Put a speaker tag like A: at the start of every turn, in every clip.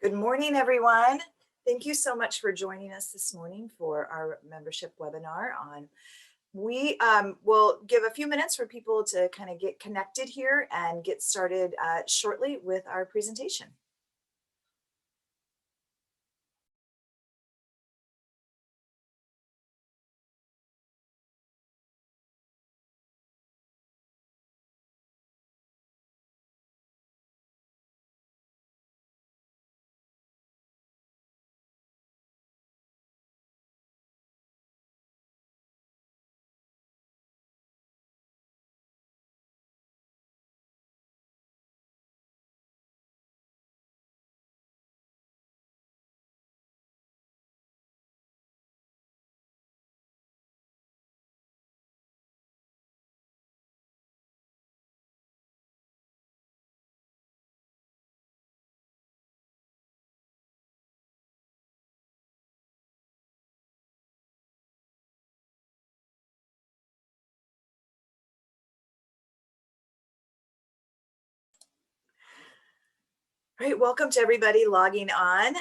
A: Good morning, everyone. Thank you so much for joining us this morning for our membership webinar on. We will give a few minutes for people to kind of get connected here and get started shortly with our presentation. All right, welcome to everybody logging on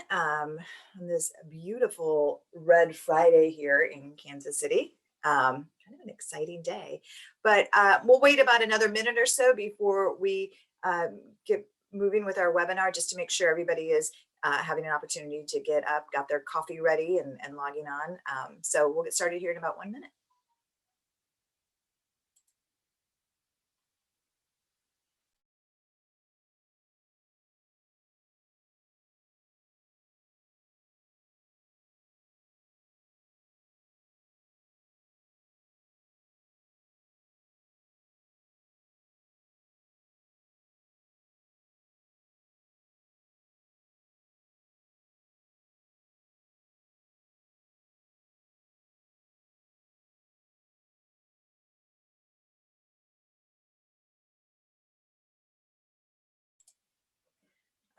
A: this beautiful Red Friday here in Kansas City. Kind of an exciting day, but we'll wait about another minute or so before we get moving with our webinar, just to make sure everybody is having an opportunity to get up, got their coffee ready and logging on. So we'll get started here in about 1 minute.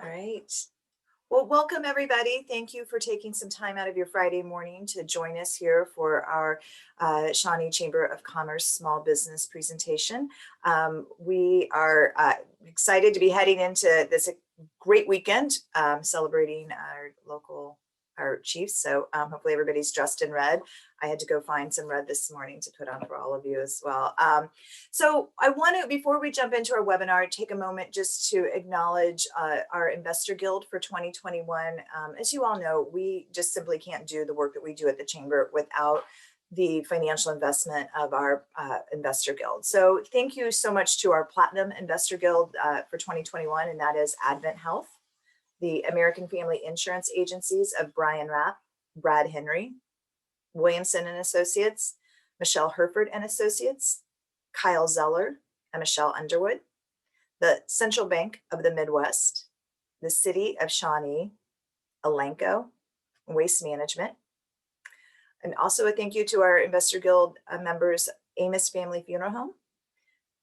A: All right. Well, welcome everybody. Thank you for taking some time out of your Friday morning to join us here for our Shawnee Chamber of Commerce Small Business presentation. We are excited to be heading into this great weekend, celebrating our chiefs. So hopefully everybody's dressed in red. I had to go find some red this morning to put on for all of you as well. So I want to, before we jump into our webinar, take a moment just to acknowledge our Investor Guild for 2021. As you all know, we just simply can't do the work that we do at the Chamber without the financial investment of our Investor Guild. So thank you so much to our Platinum Investor Guild for 2021, and that is Advent Health, the American Family Insurance Agencies of Brian Rapp, Brad Henry, Williamson and Associates, Michelle Herford and Associates, Kyle Zeller and Michelle Underwood, the Central Bank of the Midwest, the City of Shawnee, Elanco, Waste Management, and also a thank you to our Investor Guild members, Amos Family Funeral Home,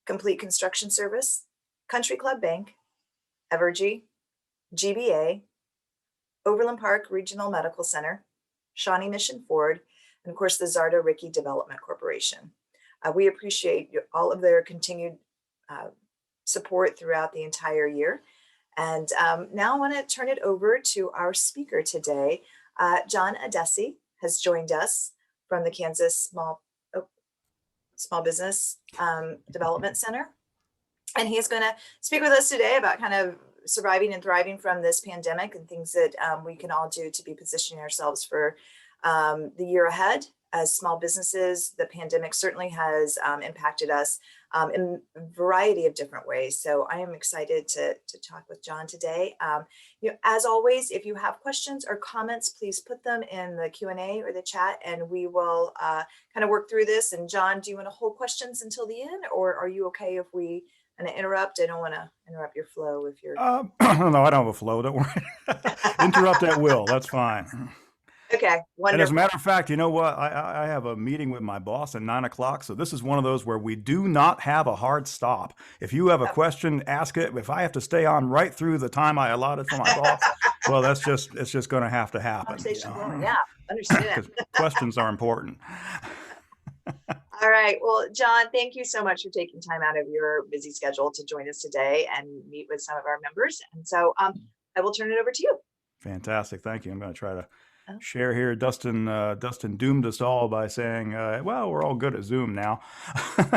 A: Complete Construction Service, Country Club Bank, Evergy, GBA, Overland Park Regional Medical Center, Shawnee Mission Ford, and of course the Zarda Rickey Development Corporation. We appreciate all of their continued support throughout the entire year. And now I want to turn it over to our speaker today. John Addessi has joined us from the Kansas Small Business Development Center. And he's going to speak with us today about kind of surviving and thriving from this pandemic and things that we can all do to be positioning ourselves for the year ahead. As small businesses, the pandemic certainly has impacted us in a variety of different ways. So I am excited to talk with John today. As always, if you have questions or comments, please put them in the Q&A or the chat, and we will kind of work through this. And John, do you want to hold questions until the end, or are you okay if we interrupt? I don't want to interrupt your flow if you're...
B: No, I don't have a flow, don't worry. Interrupt at will, that's fine.
A: Okay, wonderful.
B: And as a matter of fact, you know what? I have a meeting with my boss at 9 o'clock. So this is one of those where we do not have a hard stop. If you have a question, ask it. If I have to stay on right through the time I allotted for my boss, well, it's just going to have to happen.
A: Yeah, understand.
B: Questions are important.
A: All right. Well, John, thank you so much for taking time out of your busy schedule to join us today and meet with some of our members. And so I will turn it over to you.
B: Fantastic. Thank you. I'm going to try to
A: Oh,
B: share here. Dustin doomed us all by saying, well, we're all good at Zoom now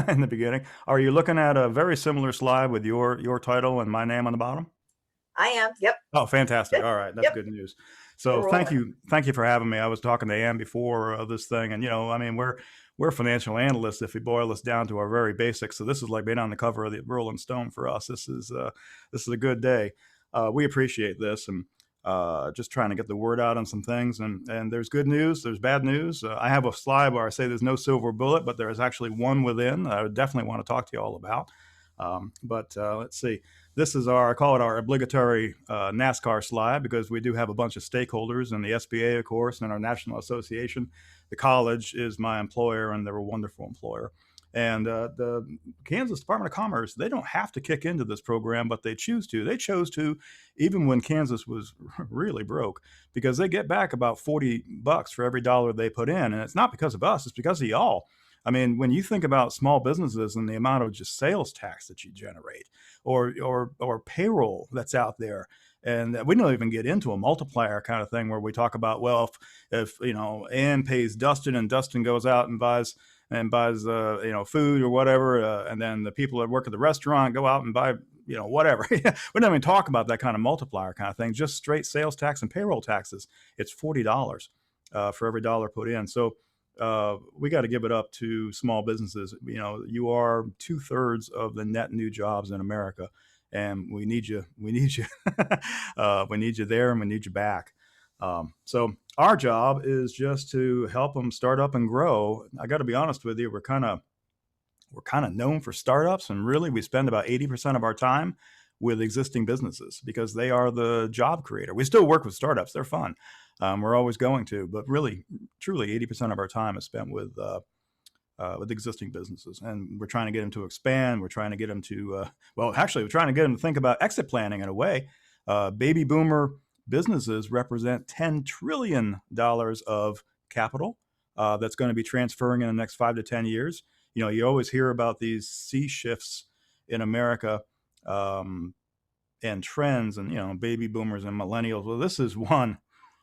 B: in the beginning. Are you looking at a very similar slide with your title and my name on the bottom?
A: I am. Yep.
B: Oh, fantastic.
A: Good.
B: All right. That's
A: Yep.
B: good news.
A: We're
B: So thank
A: rolling.
B: you. Thank you for having me. I was talking to Ann before this thing, and I mean, we're financial analysts if we boil this down to our very basics. So this is like being on the cover of the Rolling Stone for us. This is a good day. We appreciate this, and just trying to get the word out on some things. And there's good news. There's bad news. I have a slide where I say there's no silver bullet, but there is actually one within that I would definitely want to talk to you all about. But let's see. This is I call it our obligatory NASCAR slide, because we do have a bunch of stakeholders in the SBA, of course, and our national association. The college is my employer, and they're a wonderful employer. And the Kansas Department of Commerce, they don't have to kick into this program, but they choose to. They chose to, even when Kansas was really broke, because they get back about $40 for every dollar they put in. And it's not because of us, it's because of y'all. I mean, when you think about small businesses and the amount of just sales tax that you generate, or payroll that's out there, and we don't even get into a multiplier kind of thing where we talk about, well, if Ann pays Dustin and Dustin goes out and buys food or whatever, and then the people that work at the restaurant go out and buy whatever. We don't even talk about that kind of multiplier kind of thing. Just straight sales tax and payroll taxes. It's $40 for every dollar put in. So we got to give it up to small businesses. You are 2/3 of the net new jobs in America, and we need you. We need you. We need you there, and we need you back. So our job is just to help them start up and grow. I got to be honest with you. We're kind of known for startups, and really we spend about 80% of our time with existing businesses because they are the job creator. We still work with startups. They're fun. We're always going to, but really, truly 80% of our time is spent with existing businesses. And we're trying to get them to expand. We're trying to get them to, we're trying to get them to think about exit planning in a way. Baby boomer businesses represent $10 trillion of capital that's going to be transferring in the next 5 to 10 years. You always hear about these sea shifts in America, and trends, and baby boomers and millennials. Well, this is one.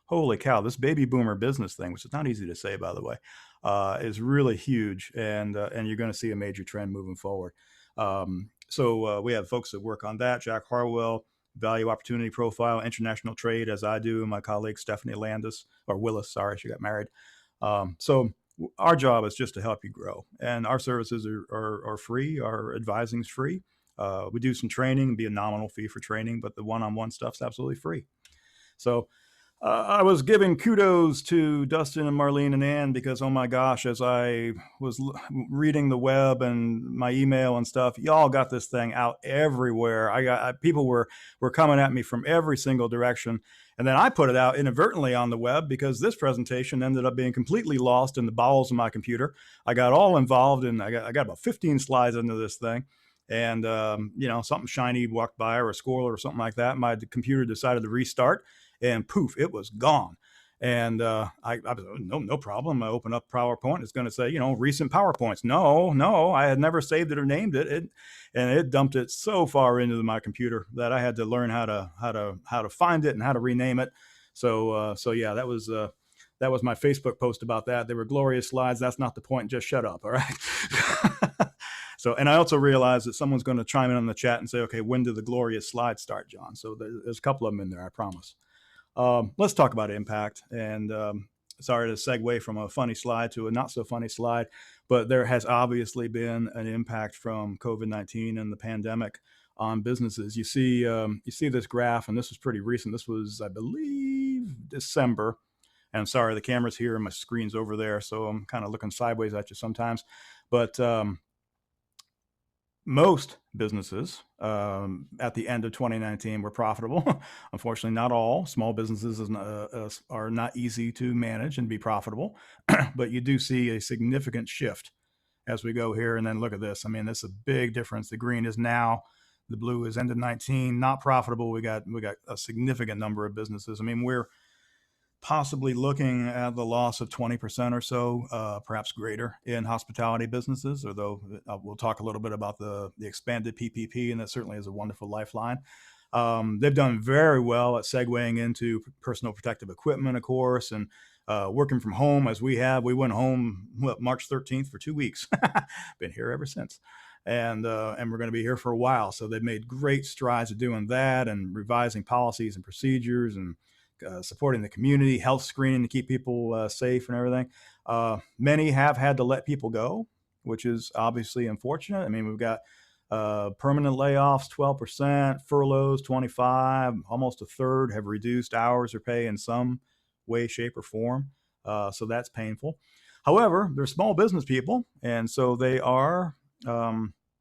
B: Holy cow! This baby boomer business thing, which is not easy to say, by the way, is really huge, and you're going to see a major trend moving forward. So we have folks that work on that. Jack Harwell, value opportunity profile, international trade, as I do. My colleague Stephanie Willis, sorry, she got married. So our job is just to help you grow, and our services are free. Our advising is free. We do some training, be a nominal fee for training, but the one-on-one stuff's absolutely free. So I was giving kudos to Dustin and Marlene and Ann because, oh my gosh, as I was reading the web and my email and stuff, y'all got this thing out everywhere. People were coming at me from every single direction. And then I put it out inadvertently on the web because this presentation ended up being completely lost in the bowels of my computer. I got all involved, and I got about 15 slides into this thing. And, something shiny walked by, or a squirrel or something like that. My computer decided to restart, and poof, it was gone. And I was, no problem. I open up PowerPoint. It's going to say, recent PowerPoints. No, I had never saved it or named it. And it dumped it so far into my computer that I had to learn how to find it and how to rename it. So yeah, that was my Facebook post about that. They were glorious slides. That's not the point. Just shut up. All right. So, and I also realized that someone's going to chime in on the chat and say, okay, when do the glorious slides start, John? So there's a couple of them in there, I promise. Let's talk about impact. And sorry to segue from a funny slide to a not so funny slide, but there has obviously been an impact from COVID-19 and the pandemic on businesses. You see this graph, and this was pretty recent. This was, I believe, December. And I'm sorry, the camera's here and my screen's over there, so I'm kind of looking sideways at you sometimes. But most businesses at the end of 2019 were profitable. Unfortunately, not all. Small businesses are not easy to manage and be profitable, but you do see a significant shift as we go here. And then look at this. I mean, this is a big difference. The green is now, the blue is end of 19, not profitable. We got a significant number of businesses. I mean, we're possibly looking at the loss of 20% or so, perhaps greater, in hospitality businesses, although we'll talk a little bit about the expanded PPP, and that certainly is a wonderful lifeline. They've done very well at segueing into personal protective equipment, of course, and working from home as we have. We went home March 13th for 2 weeks. Been here ever since. And we're going to be here for a while. So they've made great strides at doing that and revising policies and procedures and supporting the community, health screening to keep people safe and everything. Many have had to let people go, which is obviously unfortunate. I mean, we've got permanent layoffs, 12%, furloughs, 25, almost a third have reduced hours or pay in some way, shape, or form. So that's painful. However, they're small business people, and so they are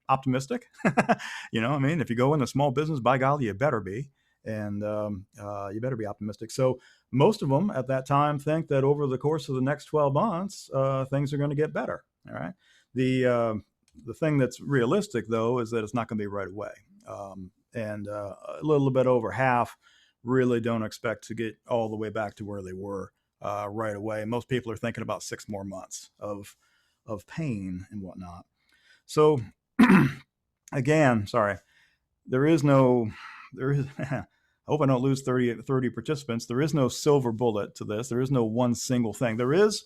B: optimistic. I mean, if you go into small business, by golly, you better be. And you better be optimistic. So most of them at that time think that over the course of the next 12 months, things are going to get better. All right. The thing that's realistic, though, is that it's not going to be right away. And a little bit over half really don't expect to get all the way back to where they were right away. Most people are thinking about 6 more months of pain and whatnot. So again, sorry, I hope I don't lose 30 participants. There is no silver bullet to this. There is no one single thing. There is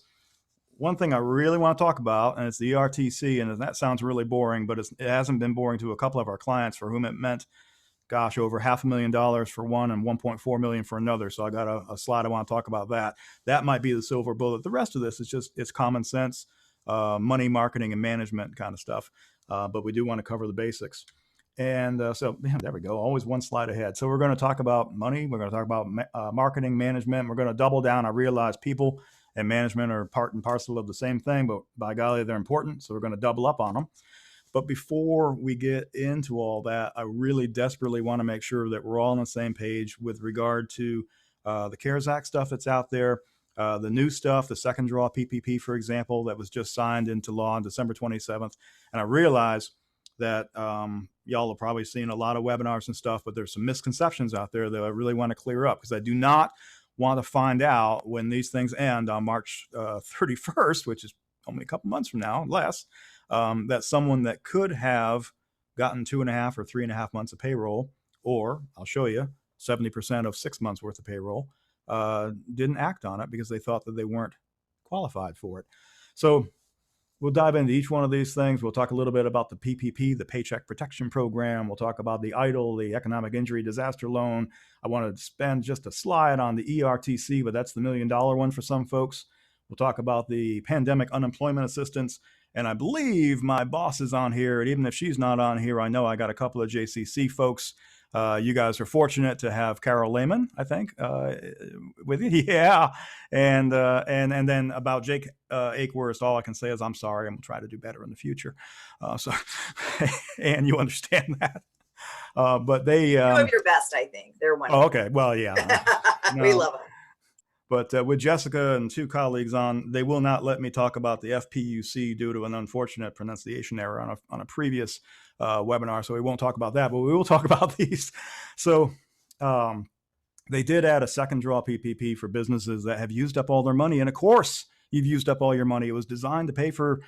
B: one thing I really want to talk about, and it's the ERTC. And that sounds really boring, but it hasn't been boring to a couple of our clients for whom it meant, gosh, over $500,000 for one and $1.4 million for another. So I got a slide I want to talk about that. That might be the silver bullet. The rest of this is it's common sense, money, marketing, and management kind of stuff. But we do want to cover the basics. And so there we go. Always one slide ahead. So we're going to talk about money. We're going to talk about marketing, management. We're going to double down. I realize people and management are part and parcel of the same thing, but by golly, they're important. So we're going to double up on them. But before we get into all that, I really desperately want to make sure that we're all on the same page with regard to the CARES Act stuff that's out there, the new stuff, the second draw PPP, for example, that was just signed into law on December 27th. And I realize that y'all have probably seen a lot of webinars and stuff, but there's some misconceptions out there that I really want to clear up, because I do not want to find out when these things end on March 31st, which is only a couple months from now, less, that someone that could have gotten 2.5 or 3.5 months of payroll, or I'll show you 70% of 6 months worth of payroll, didn't act on it because they thought that they weren't qualified for it. So we'll dive into each one of these things. We'll talk a little bit about the PPP, the Paycheck Protection Program. We'll talk about the EIDL, the Economic Injury Disaster Loan. I want to spend just a slide on the ERTC, but that's the $1 million one for some folks. We'll talk about the Pandemic Unemployment Assistance. And I believe my boss is on here. And even if she's not on here, I know I got a couple of JCC folks. You guys are fortunate to have Carol Lehman, I think, with you. Yeah. And then about Jake Akeworth, all I can say is I'm sorry, and we'll try to do better in the future. And you understand that. But they
A: you have your best, I think. They're wonderful.
B: Oh, okay. Well, yeah.
A: We love them.
B: But with Jessica and 2 colleagues on, they will not let me talk about the FPUC due to an unfortunate pronunciation error on a previous webinar. So we won't talk about that, but we will talk about these. So they did add a second draw PPP for businesses that have used up all their money. And of course, you've used up all your money. It was designed to pay for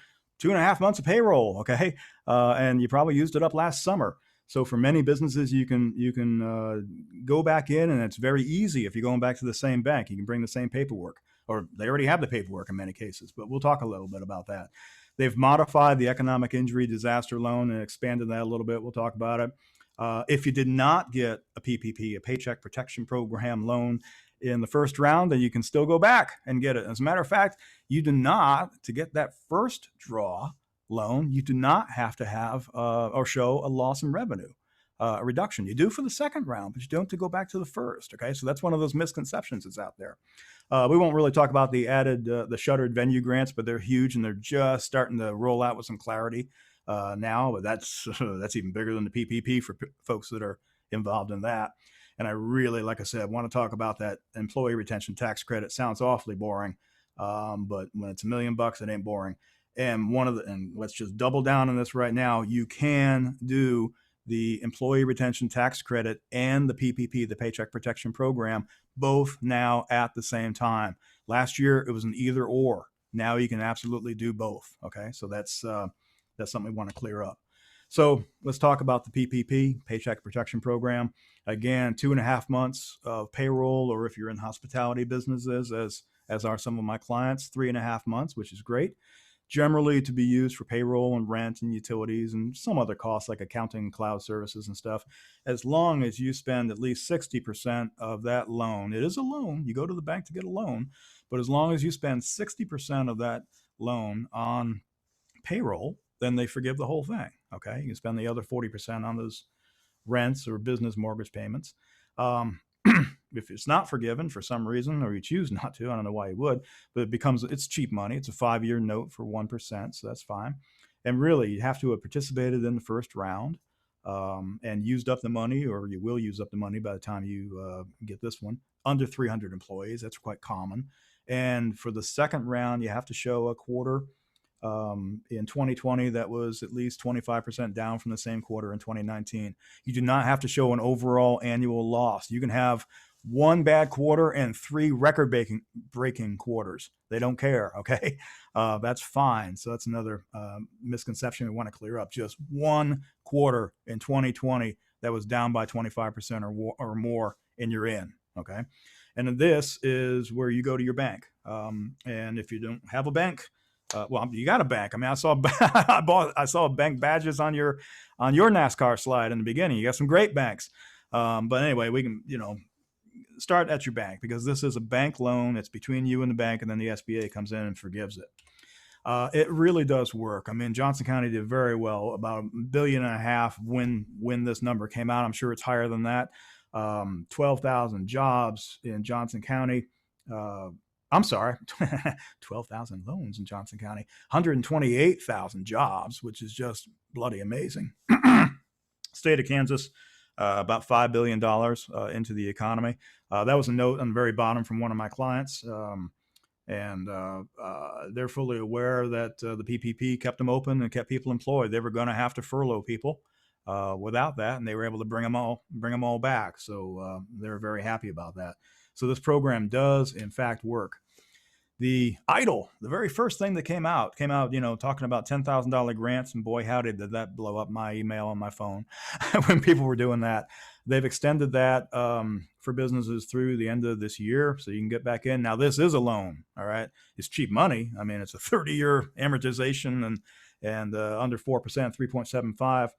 B: 2.5 months of payroll. Okay. And you probably used it up last summer. So for many businesses, you can go back in, and it's very easy. If you're going back to the same bank, you can bring the same paperwork, or they already have the paperwork in many cases, but we'll talk a little bit about that. They've modified the Economic Injury Disaster Loan and expanded that a little bit. We'll talk about it. If you did not get a PPP, a Paycheck Protection Program loan in the first round, then you can still go back and get it. As a matter of fact, you do not, to get that first draw loan, you do not have to have or show a loss in revenue, a reduction. You do for the second round, but you don't have to go back to the first. Okay, so that's one of those misconceptions that's out there. We won't really talk about the added, the shuttered venue grants, but they're huge, and they're just starting to roll out with some clarity now. But that's even bigger than the PPP for folks that are involved in that. And I really, like I said, want to talk about that employee retention tax credit. Sounds awfully boring, but when it's $1 million, it ain't boring. And and let's just double down on this right now. You can do the employee retention tax credit and the PPP, the Paycheck Protection Program, both now at the same time. Last year, it was an either or. Now you can absolutely do both. Okay, so that's something we want to clear up. So let's talk about the PPP, Paycheck Protection Program. Again, 2.5 months of payroll, or if you're in hospitality businesses, as are some of my clients, 3.5 months, which is great. Generally to be used for payroll and rent and utilities and some other costs like accounting, cloud services and stuff, as long as you spend at least 60% of that loan. It is a loan. You go to the bank to get a loan, but as long as you spend 60% of that loan on payroll, then they forgive the whole thing. Okay. You can spend the other 40% on those rents or business mortgage payments. If it's not forgiven for some reason, or you choose not to, I don't know why you would, but it's cheap money. It's a 5-year note for 1%, so that's fine. And really, you have to have participated in the first round and used up the money, or you will use up the money by the time you get this one. Under 300 employees, that's quite common. And for the second round, you have to show a quarter in 2020 that was at least 25% down from the same quarter in 2019. You do not have to show an overall annual loss. You can have one bad quarter and 3 record-breaking quarters. They don't care, okay? That's fine. So that's another misconception we want to clear up. Just one quarter in 2020 that was down by 25% or more, and you're in, okay? And this is where you go to your bank. And if you don't have a bank, well, you got a bank. I mean, I saw bank badges on your NASCAR slide in the beginning. You got some great banks. But anyway, we can, start at your bank, because this is a bank loan. It's between you and the bank, and then the SBA comes in and forgives it. It really does work. I mean, Johnson County did very well, about $1.5 billion when this number came out. I'm sure it's higher than that. 12,000 jobs in Johnson County. I'm sorry, 12,000 loans in Johnson County, 128,000 jobs, which is just bloody amazing. State of Kansas, about $5 billion into the economy. That was a note on the very bottom from one of my clients. And they're fully aware that the PPP kept them open and kept people employed. They were going to have to furlough people without that, and they were able to bring them all back. So they're very happy about that. So this program does, in fact, work. The EIDL, the very first thing that came out, talking about $10,000 grants, and boy, howdy, did that blow up my email on my phone when people were doing that. They've extended that for businesses through the end of this year, so you can get back in. Now, this is a loan, all right? It's cheap money. I mean, it's a 30-year amortization and under 4%, 3.75.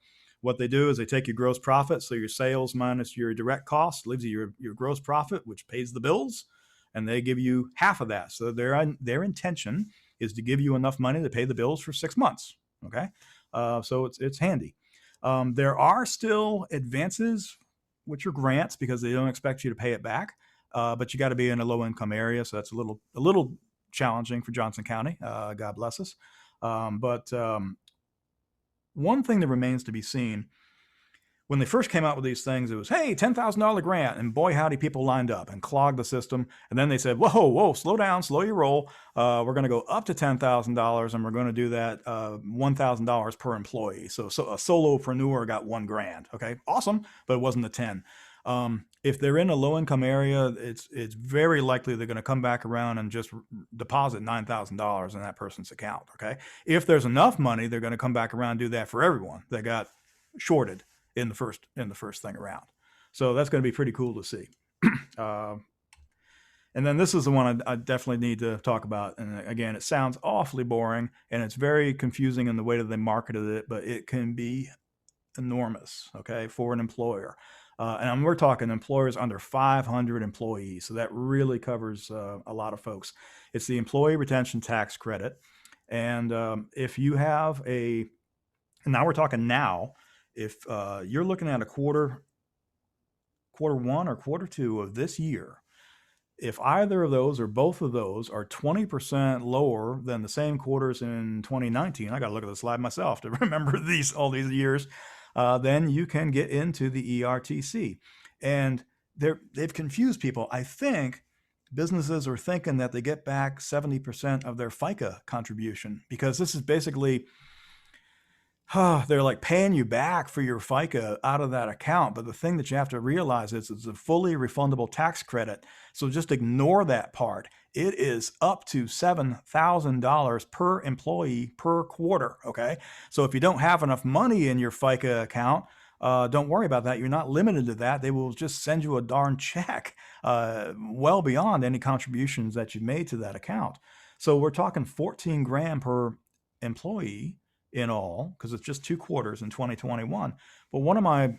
B: What they do is they take your gross profit, so your sales minus your direct cost leaves you your gross profit, which pays the bills, and they give you half of that. So their intention is to give you enough money to pay the bills for 6 months. Okay, so it's handy. There are still advances, which are grants, because they don't expect you to pay it back, but you got to be in a low-income area, so that's a little challenging for Johnson County. God bless us. But one thing that remains to be seen, when they first came out with these things, it was, hey, $10,000 grant. And boy, howdy, people lined up and clogged the system. And then they said, whoa, slow down, slow your roll. We're going to go up to $10,000, and we're going to do that $1,000 per employee. So a solopreneur got $1,000. Okay, awesome, but it wasn't the 10. If they're in a low-income area, it's very likely they're going to come back around and just deposit $9,000 in that person's account. Okay, if there's enough money, they're going to come back around and do that for everyone that got shorted in the first thing around. So that's going to be pretty cool to see. And then this is the one I definitely need to talk about. And again, it sounds awfully boring, and it's very confusing in the way that they marketed it, but it can be enormous, okay, for an employer. And we're talking employers under 500 employees. So that really covers a lot of folks. It's the Employee Retention Tax Credit. And if you have now we're talking now, if you're looking at a quarter 1 or quarter 2 of this year, if either of those or both of those are 20% lower than the same quarters in 2019, I got to look at the slide myself to remember all these years, then you can get into the ERTC. And they've confused people. I think businesses are thinking that they get back 70% of their FICA contribution, because this is basically, they're like paying you back for your FICA out of that account. But the thing that you have to realize is it's a fully refundable tax credit. So just ignore that part. It is up to $7,000 per employee per quarter. Okay. So if you don't have enough money in your FICA account, don't worry about that. You're not limited to that. They will just send you a darn check well beyond any contributions that you've made to that account. So we're talking 14 grand per employee in all, because it's just 2 quarters in 2021. But one of my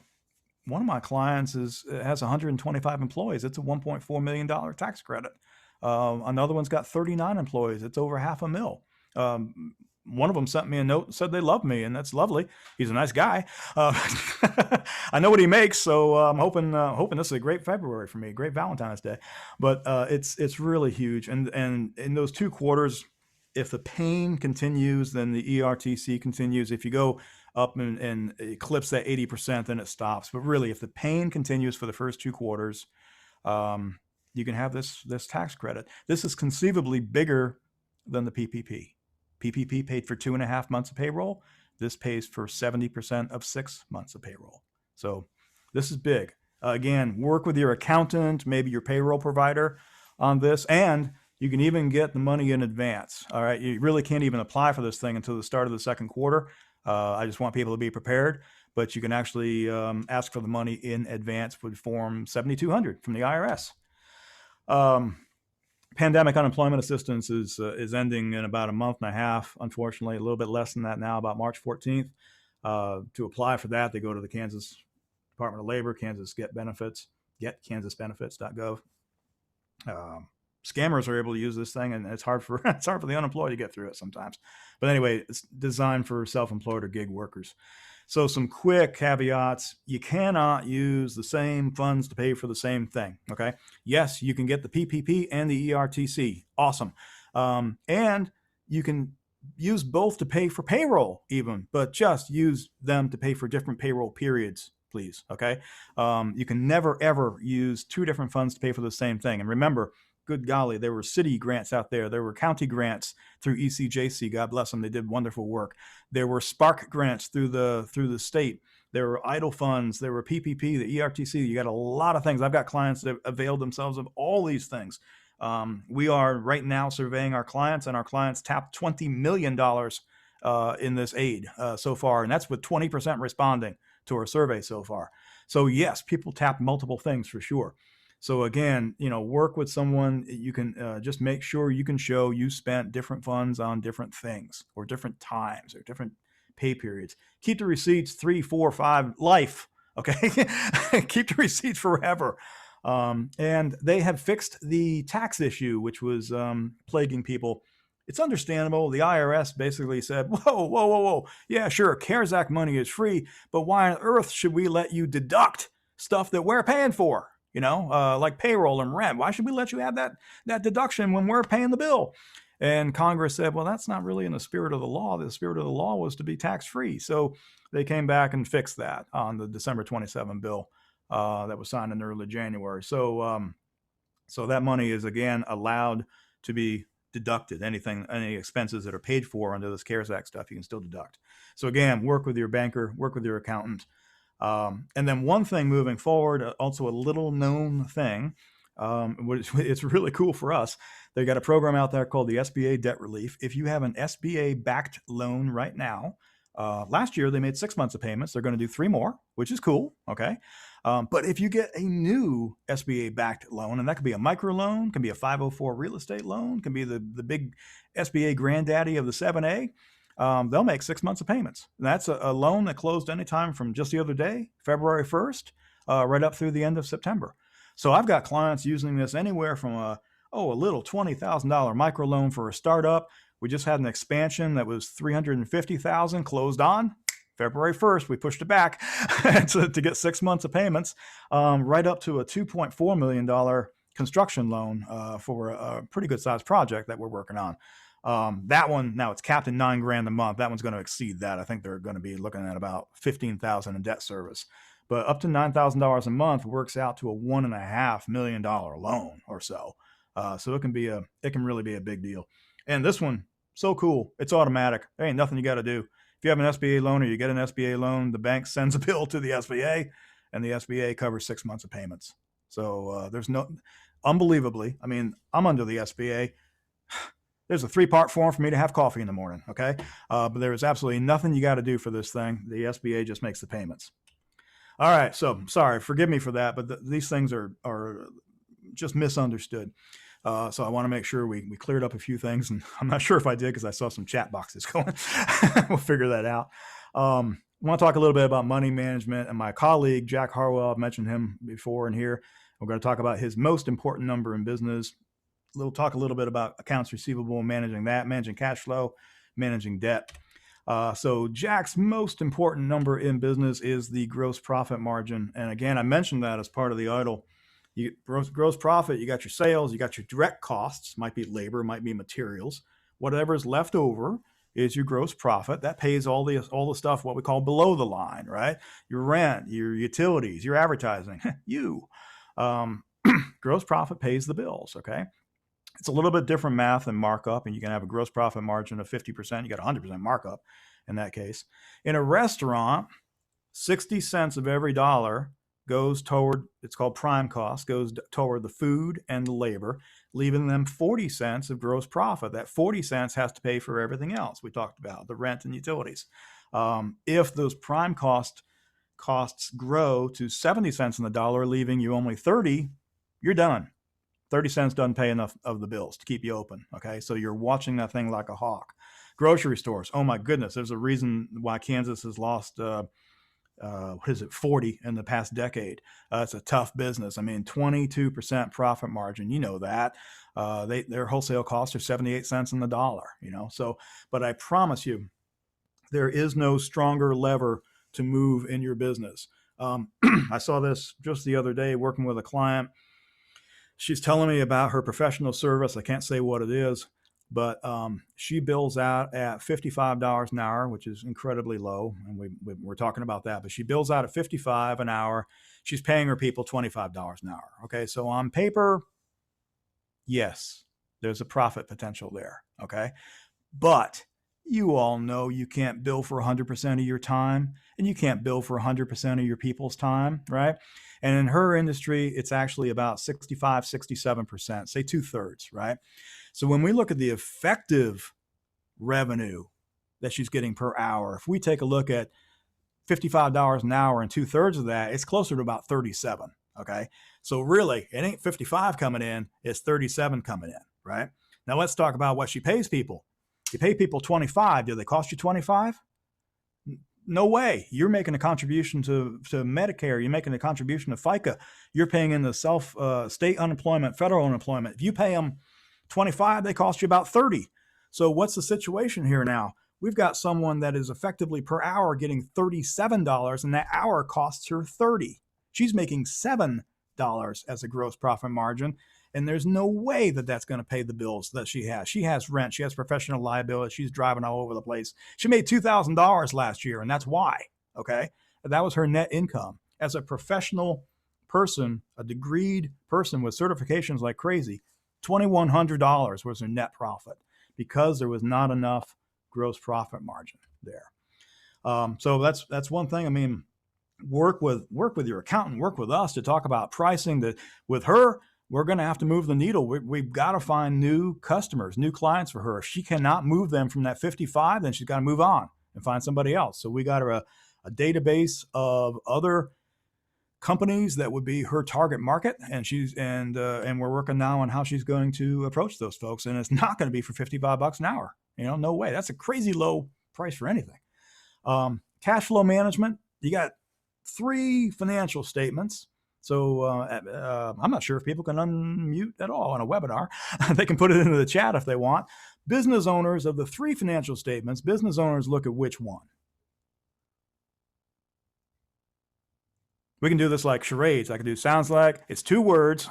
B: clients has 125 employees. It's a $1.4 million tax credit. Another one's got 39 employees. It's over $500,000. One of them sent me a note and said they love me, and that's lovely. He's a nice guy. I know what he makes, so I'm hoping this is a great February for me, great Valentine's Day. But it's really huge, and in those 2 quarters, if the pain continues, then the ERTC continues. If you go up and eclipse that 80%, then it stops. But really, if the pain continues for the first 2 quarters, you can have this tax credit. This is conceivably bigger than the PPP. PPP paid for 2.5 months of payroll. This pays for 70% of 6 months of payroll. So this is big. Again, work with your accountant, maybe your payroll provider on this, and you can even get the money in advance. All right, you really can't even apply for this thing until the start of the second quarter. I just want people to be prepared, but you can actually ask for the money in advance with Form 7200 from the IRS. Pandemic unemployment assistance is ending in about a month and a half. Unfortunately, a little bit less than that now, about March 14th. To apply for that, they go to the Kansas Department of Labor, Kansas Get Benefits, getkansasbenefits.gov. Scammers are able to use this thing, and it's hard for the unemployed to get through it sometimes. But anyway, it's designed for self-employed or gig workers. So some quick caveats: you cannot use the same funds to pay for the same thing. Okay. Yes, you can get the PPP and the ERTC. Awesome. And you can use both to pay for payroll even, but just use them to pay for different payroll periods, please. Okay. You can never, ever use 2 different funds to pay for the same thing. And remember, good golly, there were city grants out there. There were county grants through ECJC. God bless them. They did wonderful work. There were Spark grants through the state. There were EIDL funds. There were PPP, the ERTC. You got a lot of things. I've got clients that availed themselves of all these things. We are right now surveying our clients, and our clients tapped $20 million in this aid so far. And that's with 20% responding to our survey so far. So yes, people tap multiple things for sure. So again, work with someone. You can just make sure you can show you spent different funds on different things or different times or different pay periods. Keep the receipts 3, 4, 5 life. Okay. Keep the receipts forever. And they have fixed the tax issue, which was plaguing people. It's understandable. The IRS basically said, whoa. Yeah, sure. CARES Act money is free, but why on earth should we let you deduct stuff that we're paying for? Like payroll and rent. Why should we let you have that deduction when we're paying the bill? And Congress said, well, that's not really in the spirit of the law. The spirit of the law was to be tax-free. So they came back and fixed that on the December 27 bill that was signed in early January. So that money is, again, allowed to be deducted. Any expenses that are paid for under this CARES Act stuff, you can still deduct. So again, work with your banker, work with your accountant. And then one thing moving forward, also a little known thing, which it's really cool for us. They got a program out there called the SBA Debt Relief. If you have an SBA backed loan right now, last year they made 6 months of payments. They're going to do 3 more, which is cool. Okay. But if you get a new SBA backed loan, and that could be a micro loan, can be a 504 real estate loan, can be the big SBA granddaddy of the 7A. They'll make 6 months of payments. And that's a loan that closed anytime from just the other day, February 1st, right up through the end of September. So I've got clients using this anywhere from a little $20,000 microloan for a startup. We just had an expansion that was $350,000 closed on February 1st. We pushed it back to get 6 months of payments, right up to a $2.4 million construction loan for a pretty good sized project that we're working on. That one, now it's capped at $9,000 a month. That one's going to exceed that. I think they're going to be looking at about $15,000 in debt service, but up to $9,000 a month works out to a $1.5 million loan or so. So it can really be a big deal. And this one, so cool. It's automatic. There ain't nothing you got to do. If you have an SBA loan or you get an SBA loan, the bank sends a bill to the SBA, and the SBA covers 6 months of payments. So there's no, unbelievably, I mean, I'm under the SBA. There's a 3-part form for me to have coffee in the morning, okay? But there is absolutely nothing you got to do for this thing. The SBA just makes the payments. All right, so sorry, forgive me for that, but these things are just misunderstood. So I want to make sure we cleared up a few things, and I'm not sure if I did because I saw some chat boxes going. We'll figure that out. I want to talk a little bit about money management, and my colleague, Jack Harwell, I've mentioned him before in here. We're going to talk about his most important number in business. We'll talk a little bit about accounts receivable, managing that, managing cash flow, managing debt. So Jack's most important number in business is the gross profit margin. And again, I mentioned that as part of the idle. You gross profit, you got your sales, you got your direct costs, might be labor, might be materials. Whatever's left over is your gross profit. That pays all the stuff, what we call below the line, right? Your rent, your utilities, your advertising, gross profit pays the bills, okay? It's a little bit different math than markup, and you can have a gross profit margin of 50%. You got 100% markup in that case. In a restaurant, 60 cents of every dollar goes toward, it's called prime cost, goes toward the food and the labor, leaving them 40 cents of gross profit. That 40 cents has to pay for everything else we talked about, the rent and utilities. If those prime costs grow to 70 cents on the dollar, leaving you only 30, you're done. 30 cents doesn't pay enough of the bills to keep you open, okay? So you're watching that thing like a hawk. Grocery stores, oh my goodness, there's a reason why Kansas has lost 40 in the past decade. It's a tough business. I mean, 22% profit margin, you know that. Their wholesale costs are 78 cents on the dollar, So, but I promise you, there is no stronger lever to move in your business. I saw this just the other day working with a client. She's telling me about her professional service. I can't say what it is, but she bills out at $55 an hour, which is incredibly low. And we're talking about that, but she bills out at $55 an hour. She's paying her people $25 an hour. Okay. So on paper, yes, there's a profit potential there. Okay. But you all know you can't bill for 100% of your time, and you can't bill for 100% of your people's time, right? And in her industry, it's actually about 65, 67%, say 2/3, right? So when we look at the effective revenue that she's getting per hour, if we take a look at $55 an hour and 2/3 of that, it's closer to about 37, okay? So really, it ain't 55 coming in, it's 37 coming in, right? Now let's talk about what she pays people. You pay people 25, do they cost you 25? No way. You're making a contribution to Medicare. You're making a contribution to FICA. You're paying in the state unemployment, federal unemployment. If you pay them 25, they cost you about 30. So what's the situation here now? We've got someone that is effectively per hour getting $37, and that hour costs her 30. She's making $7 as a gross profit margin. And there's no way that that's going to pay the bills that she has. She has rent. She has professional liability. She's driving all over the place. She made $2,000 last year, and that's why, okay? That was her net income. As a professional person, a degreed person with certifications like crazy, $2,100 was her net profit because there was not enough gross profit margin there. So that's one thing. I mean, work with your accountant, work with us to talk about pricing. That with her, we're going to have to move the needle. We've got to find new customers, new clients for her. If she cannot move them from that 55, then she's got to move on and find somebody else. So we got her a database of other companies that would be her target market, and we're working now on how she's going to approach those folks. And it's not going to be for $55 an hour. No way. That's a crazy low price for anything. Cash flow management. You got 3 financial statements. So I'm not sure if people can unmute at all on a webinar. They can put it into the chat if they want. Business owners, of the 3 financial statements, business owners look at which one? We can do this like charades. I can do sounds like, it's 2 words.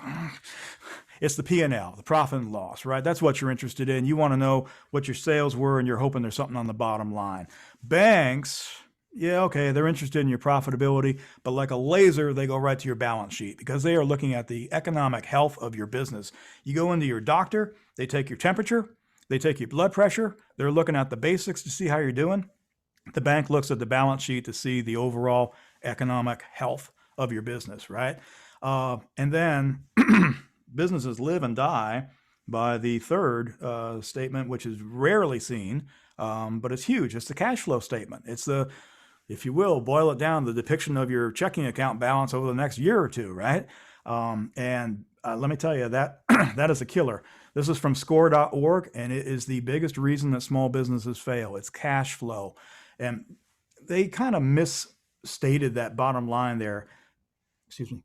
B: It's the P&L, the profit and loss, right? That's what you're interested in. You want to know what your sales were, and you're hoping there's something on the bottom line. Banks, yeah, okay, they're interested in your profitability, but like a laser, they go right to your balance sheet because they are looking at the economic health of your business. You go into your doctor, they take your temperature, they take your blood pressure, they're looking at the basics to see how you're doing. The bank looks at the balance sheet to see the overall economic health of your business, right? And then businesses live and die by the third statement, which is rarely seen, but it's huge. It's the cash flow statement. It's the, if you will, boil it down, the depiction of your checking account balance over the next year or two, right? And let me tell you that that is a killer. This is from score.org, and it is the biggest reason that small businesses fail. It's cash flow. And they kind of misstated that bottom line there, excuse me,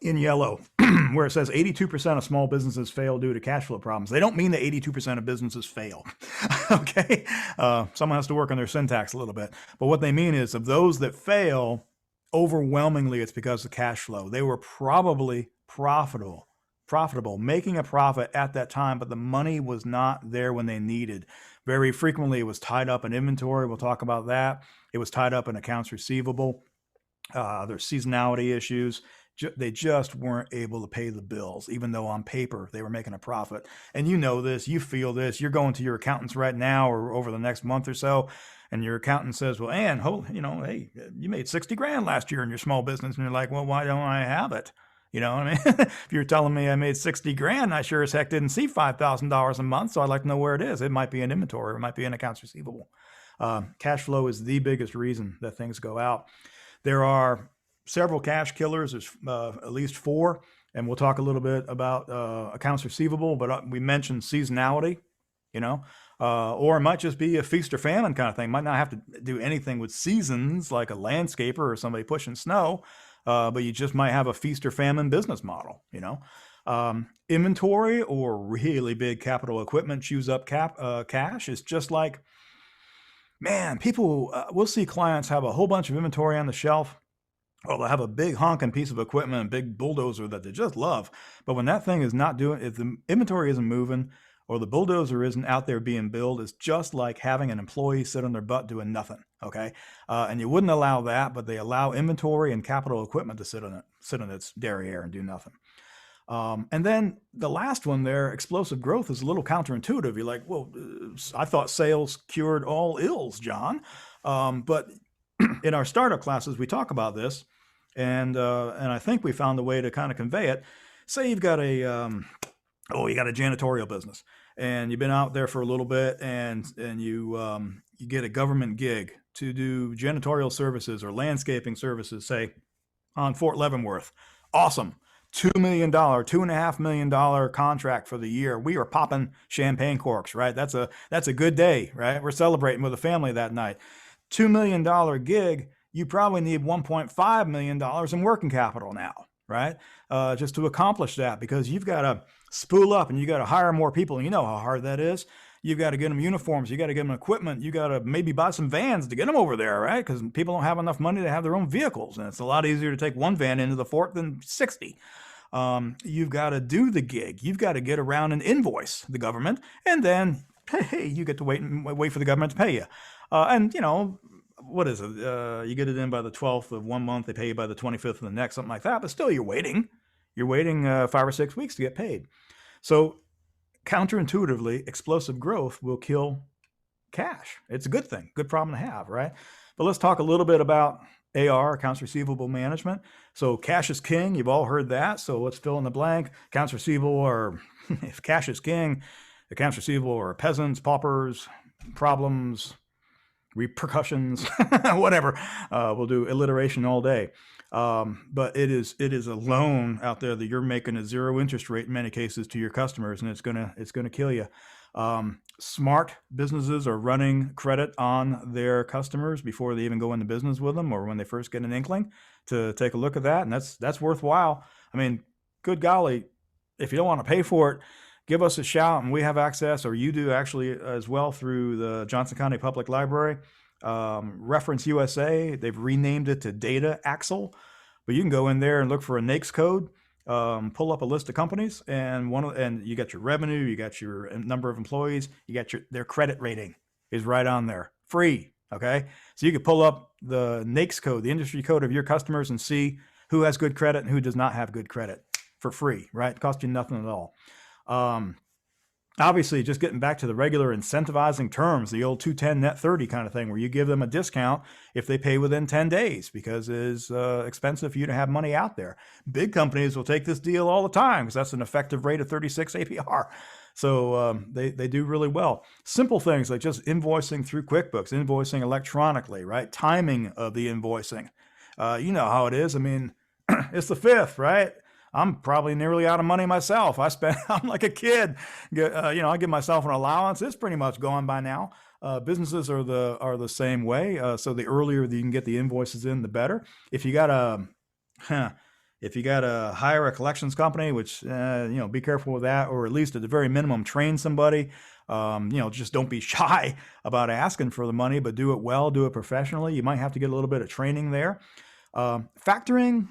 B: in yellow, where it says 82% of small businesses fail due to cash flow problems. They don't mean that 82% of businesses fail. Okay. Someone has to work on their syntax a little bit. But what they mean is, of those that fail, overwhelmingly it's because of cash flow. They were probably profitable, making a profit at that time, but the money was not there when they needed. Very frequently, it was tied up in inventory. We'll talk about that. It was tied up in accounts receivable. There's seasonality issues. They just weren't able to pay the bills, even though on paper they were making a profit. And you know this, you feel this. You're going to your accountants right now or over the next month or so, and your accountant says, well, Ann, hey, you made 60 grand last year in your small business. And you're like, well, why don't I have it? You know what I mean? If you're telling me I made 60 grand, I sure as heck didn't see $5,000 a month. So I'd like to know where it is. It might be in inventory. It might be in accounts receivable. Cash flow is the biggest reason that things go out. There are several cash killers. There's at least 4. And we'll talk a little bit about accounts receivable, but we mentioned seasonality, or it might just be a feast or famine kind of thing. Might not have to do anything with seasons like a landscaper or somebody pushing snow. But you just might have a feast or famine business model, Inventory or really big capital equipment chews up cash. It's just like, man, people, we'll see clients have a whole bunch of inventory on the shelf, or they'll have a big honking piece of equipment, a big bulldozer that they just love. But when that thing is not doing, if the inventory isn't moving or the bulldozer isn't out there being built, it's just like having an employee sit on their butt doing nothing. Okay. And you wouldn't allow that, but they allow inventory and capital equipment to sit on its derriere and do nothing. And then the last one there, explosive growth, is a little counterintuitive. You're like, well, I thought sales cured all ills, John. But in our startup classes, we talk about this, and I think we found a way to kind of convey it. Say you've got you got a janitorial business, and you've been out there for a little bit, and you get a government gig to do janitorial services or landscaping services, say on Fort Leavenworth. Awesome. $2 million, $2.5 million contract for the year. We are popping champagne corks, right? That's a good day, right? We're celebrating with the family that night. $2 million gig, you probably need $1.5 million in working capital now, right? Just to accomplish that, because you've got to spool up and you got to hire more people. And you know how hard that is. You've got to get them uniforms. You got to get them equipment. You got to maybe buy some vans to get them over there, right? Because people don't have enough money to have their own vehicles. And it's a lot easier to take one van into the fort than 60. You've got to do the gig. You've got to get around and invoice the government. And then, hey, you get to wait for the government to pay you. And what is it? You get it in by the 12th of one month. They pay you by the 25th of the next, something like that. But still, you're waiting. You're waiting 5 or 6 weeks to get paid. So counterintuitively, explosive growth will kill cash. It's a good thing, good problem to have, right? But let's talk a little bit about AR, accounts receivable management. So cash is king. You've all heard that. So let's fill in the blank. Accounts receivable are, if cash is king, accounts receivable are peasants, paupers, problems, repercussions, whatever. We'll do alliteration all day. But it is a loan out there that you're making a 0 interest rate in many cases to your customers, and it's gonna kill you. Smart businesses are running credit on their customers before they even go into business with them, or when they first get an inkling to take a look at that, and that's worthwhile. I mean, good golly, if you don't want to pay for it, give us a shout, and we have access, or you do actually as well, through the Johnson County Public Library. Reference USA, they've renamed it to Data Axle, but you can go in there and look for a NAICS code, pull up a list of companies, and you got your revenue, you got your number of employees, you got their credit rating is right on there, free. Okay, so you can pull up the NAICS code, the industry code of your customers, and see who has good credit and who does not have good credit for free. Right, it costs you nothing at all. obviously, just getting back to the regular incentivizing terms, the old 210 net 30 kind of thing, where you give them a discount if they pay within 10 days because it is expensive for you to have money out there. Big companies will take this deal all the time because that's an effective rate of 36 APR. So they do really well. Simple things like just invoicing through QuickBooks, invoicing electronically, right? Timing of the invoicing. You know how it is. I mean, it's the 5th, right? I'm probably nearly out of money myself. I'm like a kid. I give myself an allowance. It's pretty much gone by now. Businesses are the same way. So the earlier that you can get the invoices in, the better. If you got to hire a collections company, which be careful with that, or at least at the very minimum, train somebody. Just don't be shy about asking for the money, but do it well, do it professionally. You might have to get a little bit of training there. Factoring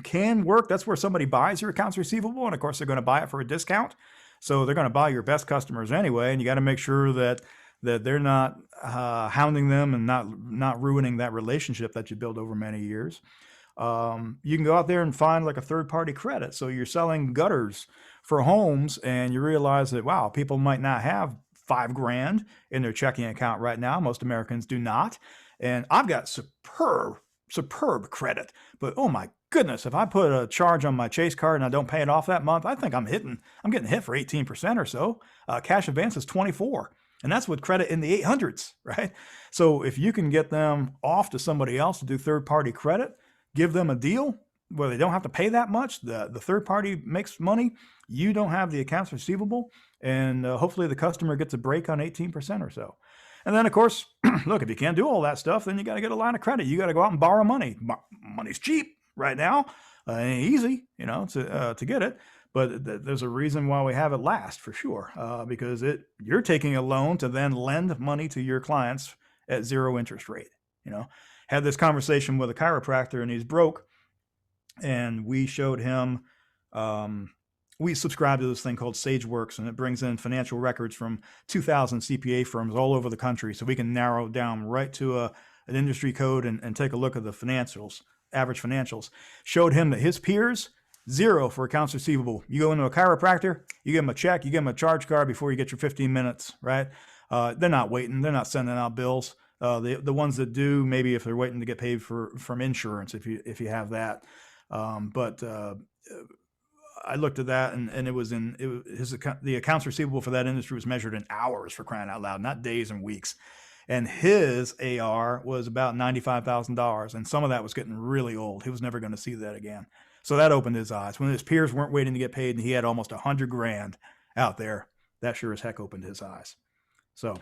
B: can work. That's where somebody buys your accounts receivable, and of course they're going to buy it for a discount. So they're going to buy your best customers anyway, and you got to make sure that they're not hounding them and not ruining that relationship that you build over many years. You can go out there and find like a third-party credit. So you're selling gutters for homes, and you realize that wow, people might not have $5,000 in their checking account right now. Most Americans do not, and I've got superb credit, but oh my goodness, if I put a charge on my Chase card and I don't pay it off that month, I think I'm getting hit for 18% or so. Cash advance is 24, and that's with credit in the 800s, right? So if you can get them off to somebody else to do third-party credit, give them a deal where they don't have to pay that much. The third party makes money. You don't have the accounts receivable, and hopefully the customer gets a break on 18% or so. And then, of course, look, if you can't do all that stuff, then you got to get a line of credit. You got to go out and borrow money. Money's cheap right now. Ain't easy, to get it. But there's a reason why we have it last, for sure, because you're taking a loan to then lend money to your clients at 0 interest rate. Had this conversation with a chiropractor, and he's broke, and we showed him. We subscribe to this thing called SageWorks, and it brings in financial records from 2,000 CPA firms all over the country, so we can narrow down right to an industry code and take a look at the financials, average financials. Showed him that his peers, 0 for accounts receivable. You go into a chiropractor, you give them a check, you give them a charge card before you get your 15 minutes, right? They're not waiting. They're not sending out bills. The ones that do, maybe if they're waiting to get paid from insurance, if you have that. But I looked at that, and the accounts receivable for that industry was measured in hours, for crying out loud, not days and weeks. And his AR was about $95,000, and some of that was getting really old. He was never going to see that again. So that opened his eyes. When his peers weren't waiting to get paid, and he had almost $100,000 out there, that sure as heck opened his eyes. So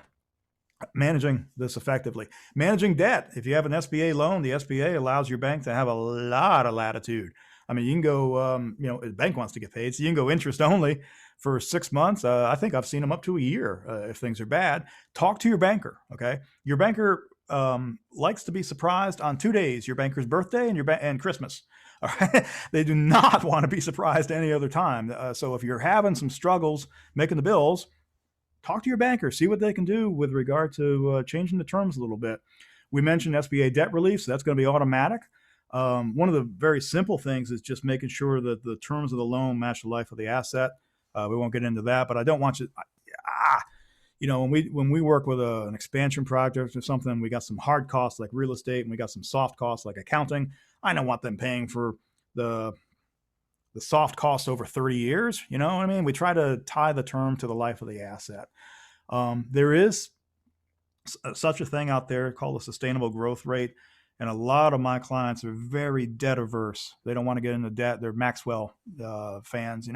B: managing this effectively. Managing debt. If you have an SBA loan, the SBA allows your bank to have a lot of latitude. I mean, you can go, the bank wants to get paid, so you can go interest only for 6 months. I think I've seen them up to a year if things are bad. Talk to your banker, okay? Your banker likes to be surprised on 2 days, your banker's birthday and Christmas. All right? They do not want to be surprised any other time. So if you're having some struggles making the bills, talk to your banker, see what they can do with regard to changing the terms a little bit. We mentioned SBA debt relief, so that's going to be automatic. One of the very simple things is just making sure that the terms of the loan match the life of the asset. We won't get into that, but I don't want you. When we work with an expansion project or something, we got some hard costs like real estate, and we got some soft costs like accounting. I don't want them paying for the soft costs over 30 years. You know what I mean? We try to tie the term to the life of the asset. There is such a thing out there called a sustainable growth rate. And a lot of my clients are very debt averse. They don't want to get into debt. They're Maxwell fans,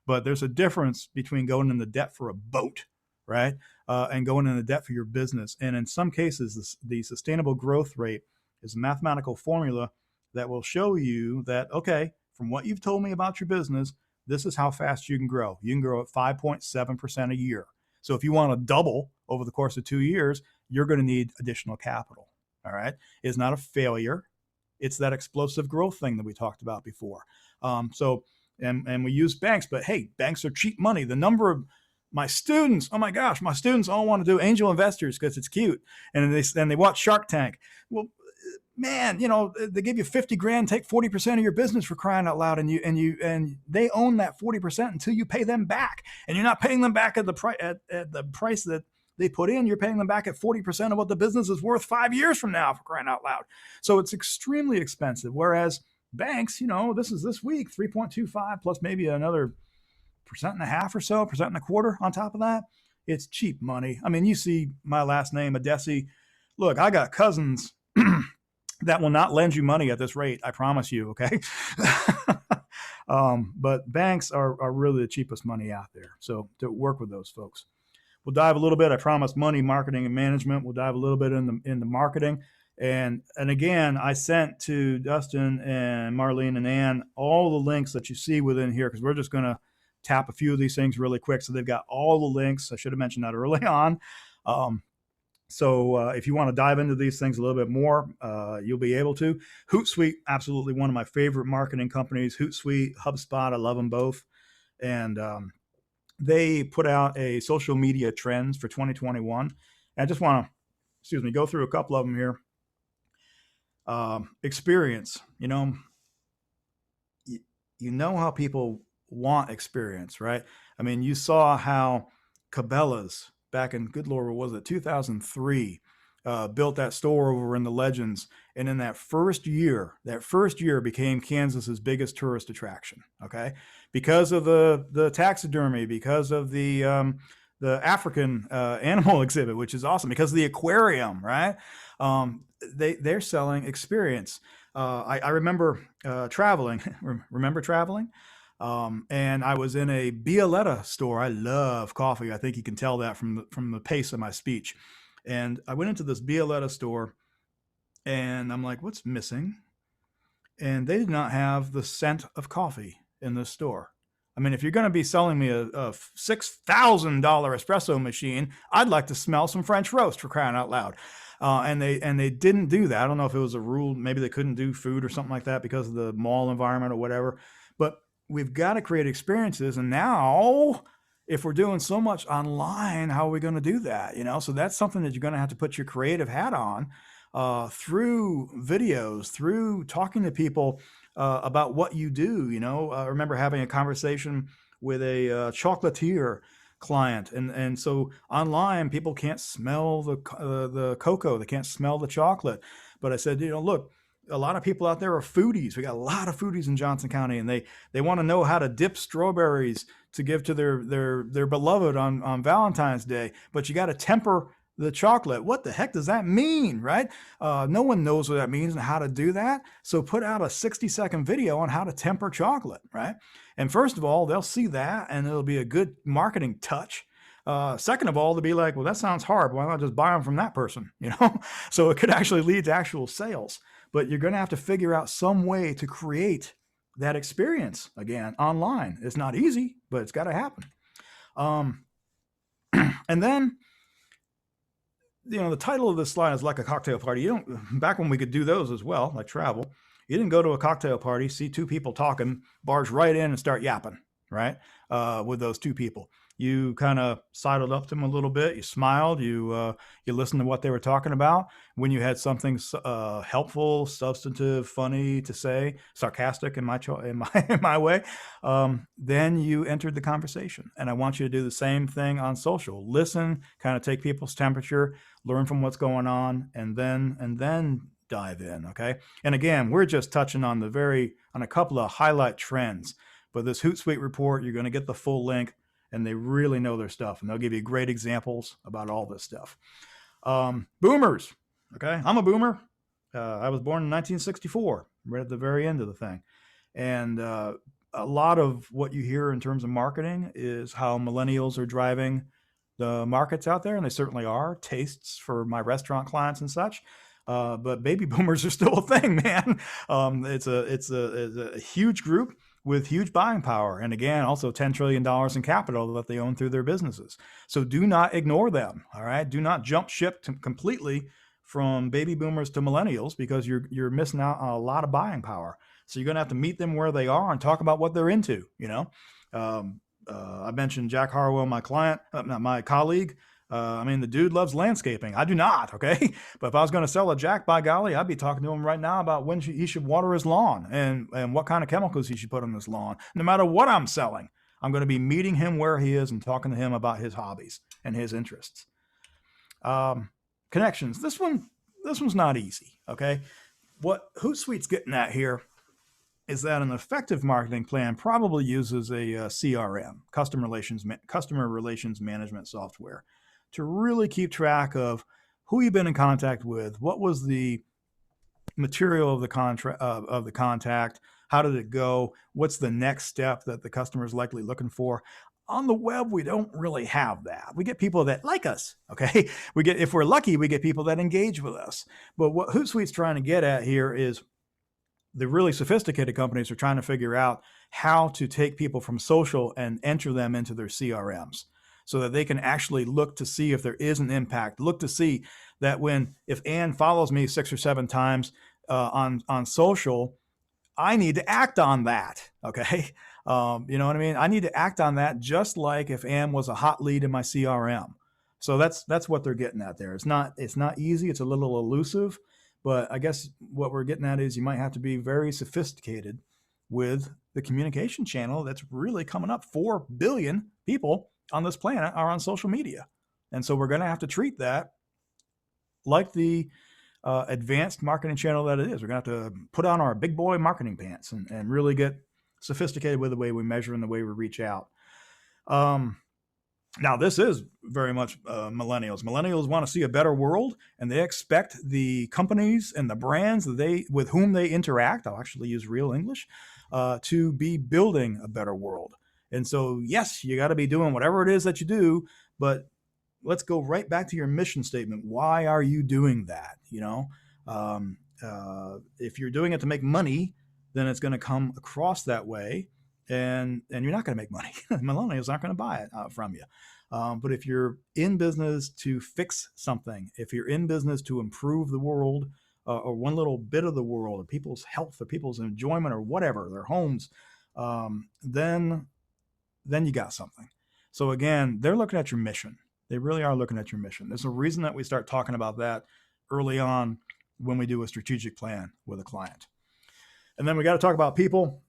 B: but there's a difference between going into debt for a boat, right? And going into debt for your business. And in some cases, the sustainable growth rate is a mathematical formula that will show you that, okay, from what you've told me about your business, this is how fast you can grow. You can grow at 5.7% a year. So if you want to double over the course of 2 years, you're going to need additional capital. All right. It's not a failure. It's that explosive growth thing that we talked about before. And we use banks, but hey, banks are cheap money. The number of my students, oh my gosh, my students all want to do angel investors because it's cute. And they watch Shark Tank. Well, man, they give you 50 grand, take 40% of your business, for crying out loud. And they own that 40% until you pay them back. And you're not paying them back at the price that they put in. You're paying them back at 40% of what the business is worth 5 years from now, for crying out loud. So it's extremely expensive. Whereas banks, this is this week, 3.25 plus maybe another 1.5% or so, 1.25% on top of that. It's cheap money. I mean, you see my last name, Addessi. Look, I got cousins that will not lend you money at this rate. I promise you. Okay. But banks are really the cheapest money out there. So to work with those folks. We'll dive a little bit. I promise money, marketing, and management. We'll dive a little bit in the marketing. And again, I sent to Dustin and Marlene and Ann all the links that you see within here, because we're just going to tap a few of these things really quick. So they've got all the links. I should have mentioned that early on. So if you want to dive into these things a little bit more, you'll be able to. Hootsuite, absolutely one of my favorite marketing companies. Hootsuite, HubSpot, I love them both. And they put out a social media trends for 2021. And I just want to, go through a couple of them here. Experience, you know how people want experience, right? I mean, you saw how Cabela's back in, good Lord, what was it, 2003, built that store over in the Legends. And in that first year became Kansas's biggest tourist attraction. Okay. Because of the taxidermy, because of the African animal exhibit, which is awesome, because of the aquarium, right? They're selling experience. I remember traveling. Remember traveling? And I was in a Bioletta store. I love coffee. I think you can tell that from the pace of my speech. And I went into this Bioletta store, and I'm like, what's missing? And they did not have the scent of coffee in this store. I mean, if you're going to be selling me a $6,000 espresso machine, I'd like to smell some French roast, for crying out loud. And they didn't do that. I don't know if it was a rule. Maybe they couldn't do food or something like that because of the mall environment or whatever. But we've got to create experiences. And now, if we're doing so much online, how are we going to do that? So that's something that you're going to have to put your creative hat on through videos, through talking to people about what you do. I remember having a conversation with a chocolatier client, and so online people can't smell the cocoa, they can't smell the chocolate. But I said, look, a lot of people out there are foodies. We got a lot of foodies in Johnson County, and they want to know how to dip strawberries to give to their beloved on Valentine's Day. But you got to temper the chocolate. What the heck does that mean, right? No one knows what that means and how to do that. So put out a 60-second video on how to temper chocolate, right? And first of all, they'll see that, and it'll be a good marketing touch. Second of all, they'll be like, well, that sounds hard. Why not just buy them from that person? So it could actually lead to actual sales. But you're going to have to figure out some way to create that experience again online. It's not easy, but it's got to happen. And then, the title of this slide is Like a Cocktail Party. Back when we could do those as well, like travel, you didn't go to a cocktail party, see two people talking, barge right in and start yapping, right? With those two people. You kind of sidled up to them a little bit. You smiled. You listened to what they were talking about. When you had something helpful, substantive, funny to say, sarcastic in my way, then you entered the conversation. And I want you to do the same thing on social. Listen, kind of take people's temperature, learn from what's going on, and then dive in. Okay. And again, we're just touching on a couple of highlight trends. But this Hootsuite report, you're going to get the full link. And they really know their stuff, and they'll give you great examples about all this stuff. Boomers, okay? I'm a boomer. I was born in 1964, right at the very end of the thing. And a lot of what you hear in terms of marketing is how millennials are driving the markets out there, and they certainly are. Tastes for my restaurant clients and such. But baby boomers are still a thing, man. It's a huge group with huge buying power. And again, also $10 trillion in capital that they own through their businesses. So do not ignore them. All right. Do not jump ship completely from baby boomers to millennials, because you're missing out on a lot of buying power. So you're going to have to meet them where they are and talk about what they're into. I mentioned Jack Harwell, my colleague. I mean, the dude loves landscaping. I do not, okay? But if I was going to sell a jack, by golly, I'd be talking to him right now about when he should water his lawn and what kind of chemicals he should put on his lawn. No matter what I'm selling, I'm going to be meeting him where he is and talking to him about his hobbies and his interests. Connections. This one's not easy, okay? What Hootsuite's getting at here is that an effective marketing plan probably uses a CRM, customer relations management software, to really keep track of who you've been in contact with, what was the material of the contact, how did it go, what's the next step that the customer is likely looking for. On the web, we don't really have that. We get people that like us, okay? If we're lucky, we get people that engage with us. But what Hootsuite's trying to get at here is the really sophisticated companies are trying to figure out how to take people from social and enter them into their CRMs so that they can actually look to see if there is an impact, look to see that if Ann follows me 6 or 7 times on social, I need to act on that, okay? You know what I mean? I need to act on that just like if Ann was a hot lead in my CRM. So that's what they're getting at there. It's not easy. It's a little elusive, but I guess what we're getting at is you might have to be very sophisticated with the communication channel that's really coming up. 4 billion people on this planet are on social media. And so we're going to have to treat that like the advanced marketing channel that it is. We're going to have to put on our big boy marketing pants and really get sophisticated with the way we measure and the way we reach out. Now, this is very much millennials. Millennials want to see a better world, and they expect the companies and the brands with whom they interact, I'll actually use real English, to be building a better world. And so, yes, you got to be doing whatever it is that you do, but let's go right back to your mission statement. Why are you doing that? If you're doing it to make money, then it's going to come across that way, and you're not going to make money. Millennials aren't going to buy it from you. But if you're in business to fix something, if you're in business to improve the world or one little bit of the world, or people's health or people's enjoyment or whatever, their homes, then you got something. So again, they're looking at your mission. They really are looking at your mission. There's a reason that we start talking about that early on when we do a strategic plan with a client. And then we got to talk about people.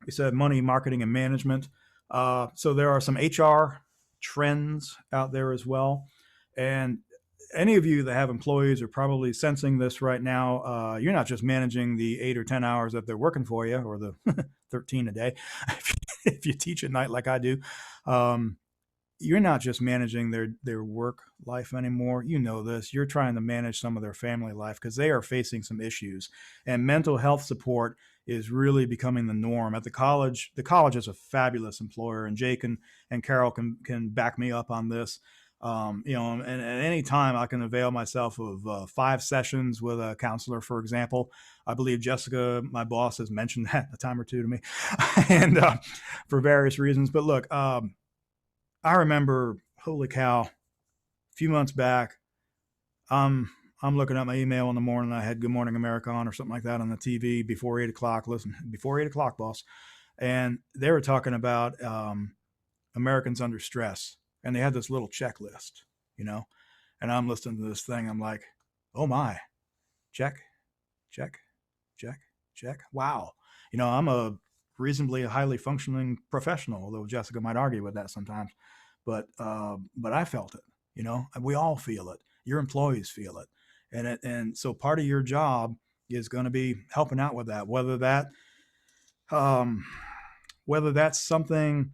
B: We said money, marketing, and management. So there are some HR trends out there as well. And any of you that have employees are probably sensing this right now. You're not just managing the 8 or 10 hours that they're working for you, or the 13 a day, if you teach at night like I do. You're not just managing their work life anymore. You know this. You're trying to manage some of their family life because they are facing some issues. And mental health support is really becoming the norm. At the college is a fabulous employer, and Jake and Carol can back me up on this. And at any time I can avail myself of 5 sessions with a counselor, for example. I believe Jessica, my boss, has mentioned that a time or two to me, and for various reasons. But look, I remember, holy cow, a few months back, I'm looking at my email in the morning. I had Good Morning America on or something like that on the TV before 8 o'clock. Listen, before 8 o'clock, boss. And they were talking about Americans under stress. And they had this little checklist, and I'm listening to this thing. I'm like, oh my, check, check, check, check. Wow. I'm a reasonably highly functioning professional, although Jessica might argue with that sometimes. But I felt it, we all feel it. Your employees feel it. And so part of your job is going to be helping out with that, whether that's something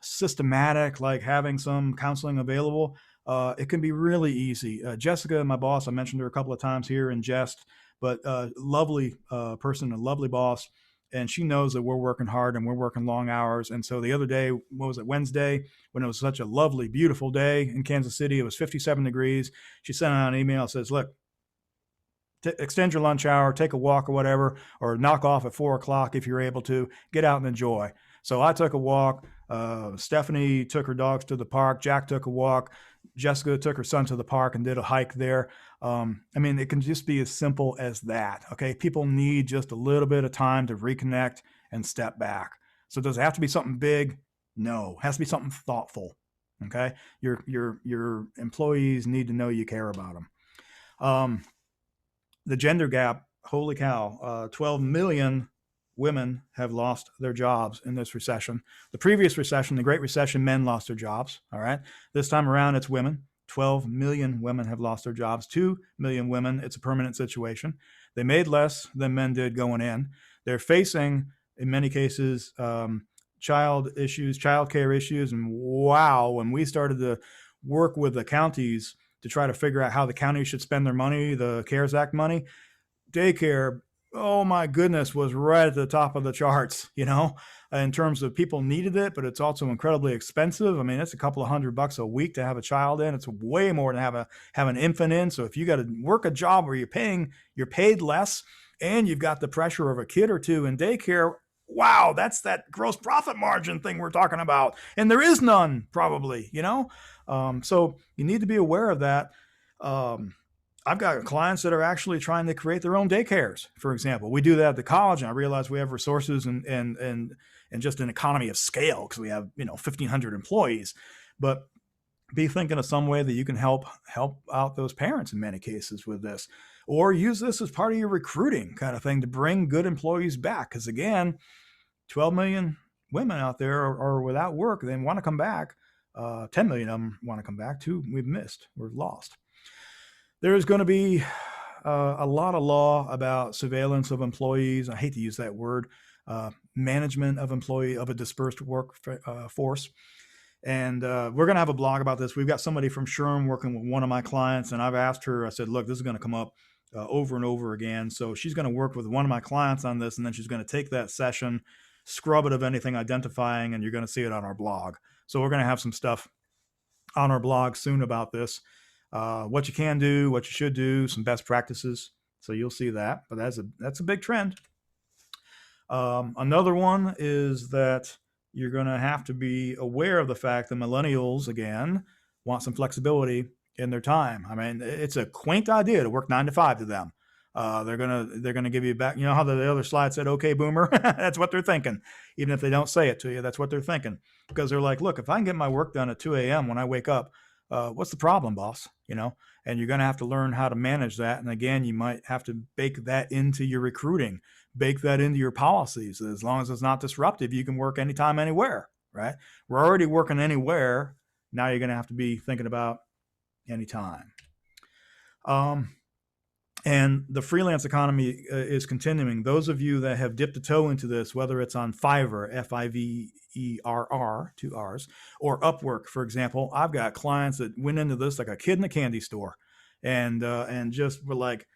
B: systematic, like having some counseling available. It can be really easy. Jessica, my boss, I mentioned her a couple of times here in jest, but lovely person, a lovely boss. And she knows that we're working hard and we're working long hours. And so the other day, what was it, Wednesday, when it was such a lovely, beautiful day in Kansas City, it was 57 degrees. She sent out an email, says, look, extend your lunch hour, take a walk or whatever, or knock off at 4 o'clock if you're able to, get out and enjoy. So I took a walk. Stephanie took her dogs to the park. Jack took a walk. Jessica took her son to the park and did a hike there. It can just be as simple as that. Okay. People need just a little bit of time to reconnect and step back. So does it have to be something big? No, it has to be something thoughtful. Okay. Your employees need to know you care about them. The gender gap, holy cow, 12 million women have lost their jobs in this recession. The previous recession, the Great Recession, men lost their jobs. All right. This time around, it's women. 12 million women have lost their jobs. 2 million women, it's a permanent situation. They made less than men did going in. They're facing, in many cases, child care issues. And wow, when we started to work with the counties to try to figure out how the county should spend their money, the CARES Act money, daycare, oh my goodness, was right at the top of the charts, in terms of people needed it, but it's also incredibly expensive. I mean, it's a couple of $100 a week to have a child in. It's way more than have an infant in. So if you got to work a job where you're paid less and you've got the pressure of a kid or two in daycare, wow, that's that gross profit margin thing we're talking about. And there is none, probably, so you need to be aware of that. I've got clients that are actually trying to create their own daycares, for example. We do that at the college, and I realize we have resources and just an economy of scale because we have 1,500 employees. But be thinking of some way that you can help out those parents in many cases with this, or use this as part of your recruiting kind of thing to bring good employees back. Because again, 12 million women out there are without work. They want to come back. 10 million of them want to come back. 2 we've lost. There is going to be a lot of law about surveillance of employees. I hate to use that word. Management of a dispersed workforce. And we're going to have a blog about this. We've got somebody from SHRM working with one of my clients, and I've asked her, I said, look, this is going to come up over and over again. So she's going to work with one of my clients on this, and then she's going to take that session, scrub it of anything identifying, and you're going to see it on our blog. So we're going to have some stuff on our blog soon about this. What you can do, what you should do, some best practices. So you'll see that, but that's a big trend. Another one is that you're going to have to be aware of the fact that millennials, again, want some flexibility in their time. I mean, it's a quaint idea to work 9 to 5 to them. They're gonna give you back. You know how the other slide said, "Okay, boomer." That's what they're thinking, even if they don't say it to you. That's what they're thinking, because they're like, "Look, if I can get my work done at 2 a.m. when I wake up, what's the problem, boss?" And you're gonna have to learn how to manage that. And again, you might have to bake that into your recruiting, bake that into your policies. As long as it's not disruptive, you can work anytime, anywhere. Right? We're already working anywhere. Now you're gonna have to be thinking about anytime. And the freelance economy is continuing. Those of you that have dipped a toe into this, whether it's on Fiverr, Fiverr, 2 R's, or Upwork, for example, I've got clients that went into this like a kid in a candy store, and just were like,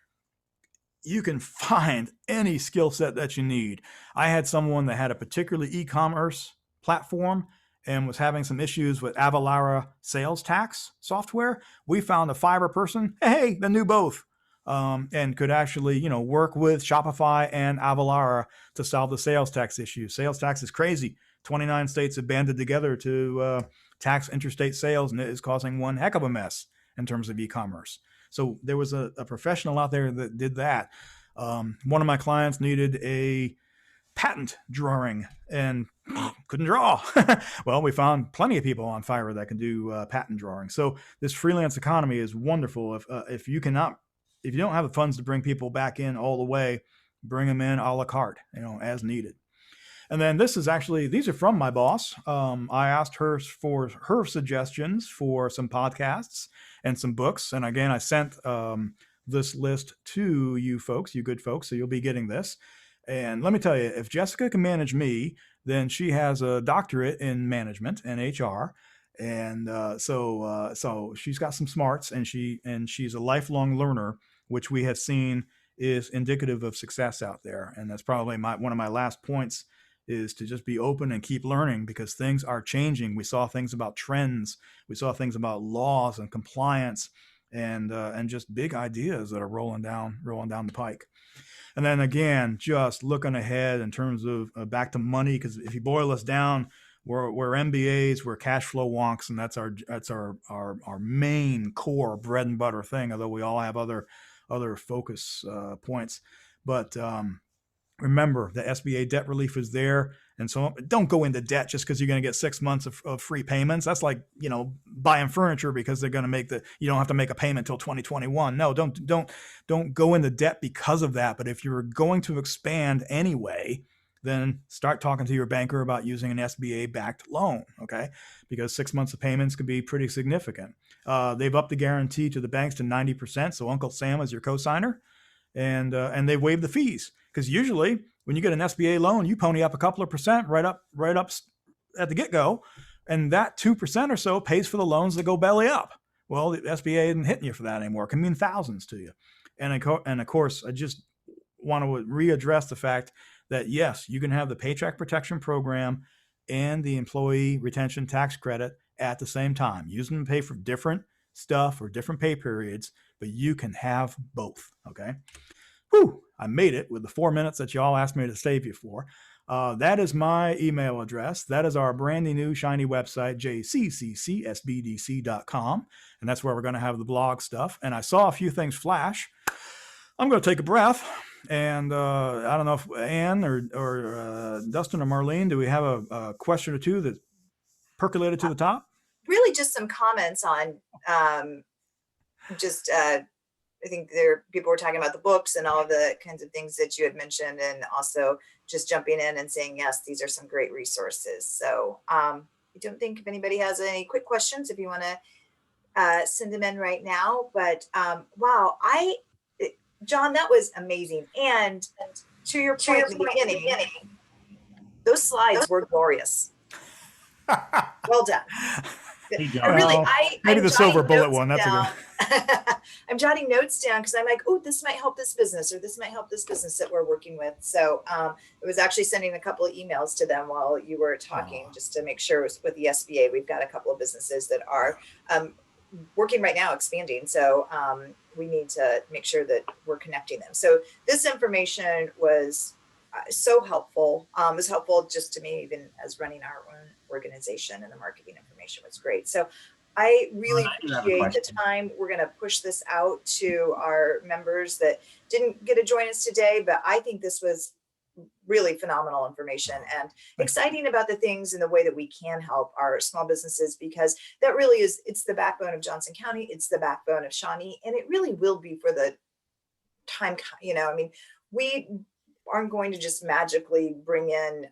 B: you can find any skill set that you need. I had someone that had a particular e-commerce platform and was having some issues with Avalara sales tax software. We found a Fiverr person, hey, that knew both. And could actually, work with Shopify and Avalara to solve the sales tax issue. Sales tax is crazy. 29 states have banded together to tax interstate sales, and it is causing one heck of a mess in terms of e-commerce. So there was a professional out there that did that. One of my clients needed a patent drawing and couldn't draw. Well, we found plenty of people on Fiverr that can do patent drawing. So this freelance economy is wonderful. If you don't have the funds to bring people back in all the way, bring them in a la carte, as needed. And then these are from my boss. I asked her for her suggestions for some podcasts and some books. And again, I sent this list to you folks, you good folks, so you'll be getting this. And let me tell you, if Jessica can manage me, then she has a doctorate in management and HR. And so she's got some smarts, and she's a lifelong learner, which we have seen is indicative of success out there. And that's probably one of my last points, is to just be open and keep learning, because things are changing. We saw things about trends. We saw things about laws and compliance and just big ideas that are rolling down the pike. And then again, just looking ahead in terms of back to money, because if you boil us down, we're MBAs, we're cash flow wonks, and that's our main core bread and butter thing. Although we all have other focus points, but remember, the SBA debt relief is there. And so don't go into debt just because you're going to get 6 months of free payments. That's like, buying furniture because they're going to you don't have to make a payment till 2021. No, don't go into debt because of that. But if you're going to expand anyway, then start talking to your banker about using an SBA backed loan. Okay. Because 6 months of payments could be pretty significant. They've upped the guarantee to the banks to 90%. So Uncle Sam is your co-signer, and they waive the fees, because usually when you get an SBA loan, you pony up a couple of percent right up at the get-go, and that 2% or so pays for the loans that go belly up. Well, the SBA isn't hitting you for that anymore. It can mean thousands to you. And of course, I just want to readdress the fact that yes, you can have the Paycheck Protection Program and the Employee Retention Tax Credit at the same time. Use them to pay for different stuff or different pay periods, but you can have both. Okay. Whew, I made it with the 4 minutes that y'all asked me to save you for. That is my email address. That is our brandy new shiny website, jccsbdc.com. And that's where we're going to have the blog stuff. And I saw a few things flash. I'm going to take a breath. And I don't know if Ann or Dustin or Marlene, do we have a question or two that percolated to the top?
A: Really just some comments on I think people were talking about the books and all the kinds of things that you had mentioned, and also just jumping in and saying, yes, these are some great resources. So I don't think if anybody has any quick questions, if you want to send them in right now. But wow, John, that was amazing. And to your point in the beginning, those slides were glorious. Well done.
B: Maybe the silver bullet one. That's a good.
A: I'm jotting notes down because I'm like, oh, this might help this business, or this might help this business that we're working with. So it was actually sending a couple of emails to them while you were talking, just to make sure with the SBA, we've got a couple of businesses that are working right now, expanding. So we need to make sure that we're connecting them. So this information was so helpful. It was helpful just to me, even as running our own organization, and the marketing information was great. So I really appreciate the time. We're going to push this out to our members that didn't get to join us today, but I think this was really phenomenal information and exciting about the things and the way that we can help our small businesses, because that really is, it's the backbone of Johnson County. It's the backbone of Shawnee, and it really will be for the time, we aren't going to just magically bring in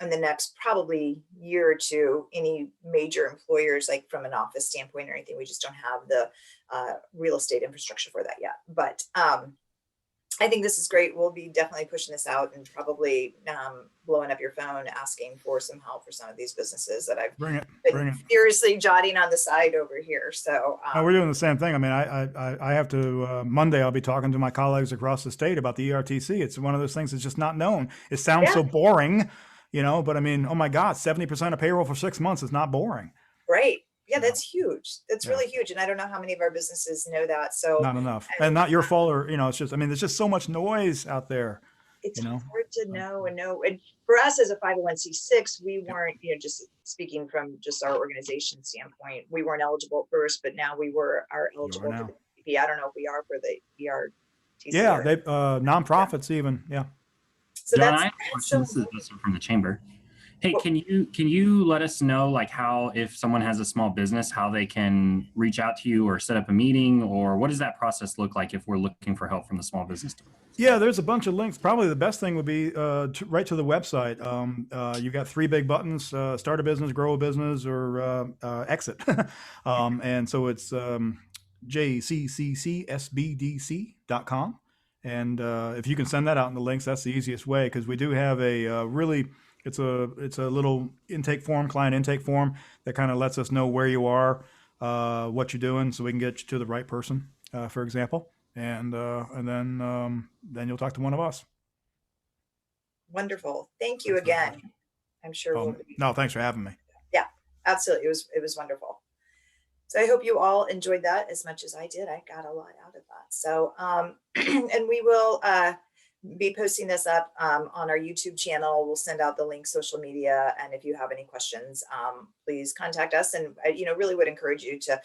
A: the next probably year or two any major employers, like from an office standpoint or anything. We just don't have the real estate infrastructure for that yet. But I think this is great. We'll be definitely pushing this out, and probably blowing up your phone asking for some help for some of these businesses that I've been furiously jotting on the side over here. So
B: we're doing the same thing. I mean, I have to, Monday, I'll be talking to my colleagues across the state about the ERTC. It's one of those things that's just not known. It sounds so boring, but I mean, oh my God, 70% of payroll for 6 months is not boring.
A: Right. Yeah, that's huge. That's really huge. And I don't know how many of our businesses know that. So
B: not enough, and not your fault, or, it's just, I mean, there's just so much noise out there.
A: It's hard to know. And for us as a 501c6, we weren't, just speaking from just our organization standpoint, we weren't eligible at first, but now are eligible for the CGBP. I don't know if we are for the ERTC.
B: Yeah, they nonprofits even. Yeah.
A: So
C: John, I have a question. This is Justin from the chamber. Hey, can you let us know, like, how, if someone has a small business, how they can reach out to you or set up a meeting, or what does that process look like if we're looking for help from the small business?
B: Yeah, there's a bunch of links. Probably the best thing would be right to the website. You've got 3 big buttons: start a business, grow a business, or exit. And so it's jccsbdc.com. And if you can send that out in the links, that's the easiest way, because we do have a it's a little intake form, client intake form, that kind of lets us know where you are, what you're doing, so we can get you to the right person, for example. And then you'll talk to one of us.
A: Wonderful. Thank you again. I'm sure we'll be.
B: No, thanks for having me.
A: Yeah, absolutely. It was wonderful. So I hope you all enjoyed that as much as I did. I got a lot out of that. So, and we will be posting this up on our YouTube channel. We'll send out the link, social media. And if you have any questions, please contact us. And, really would encourage you to,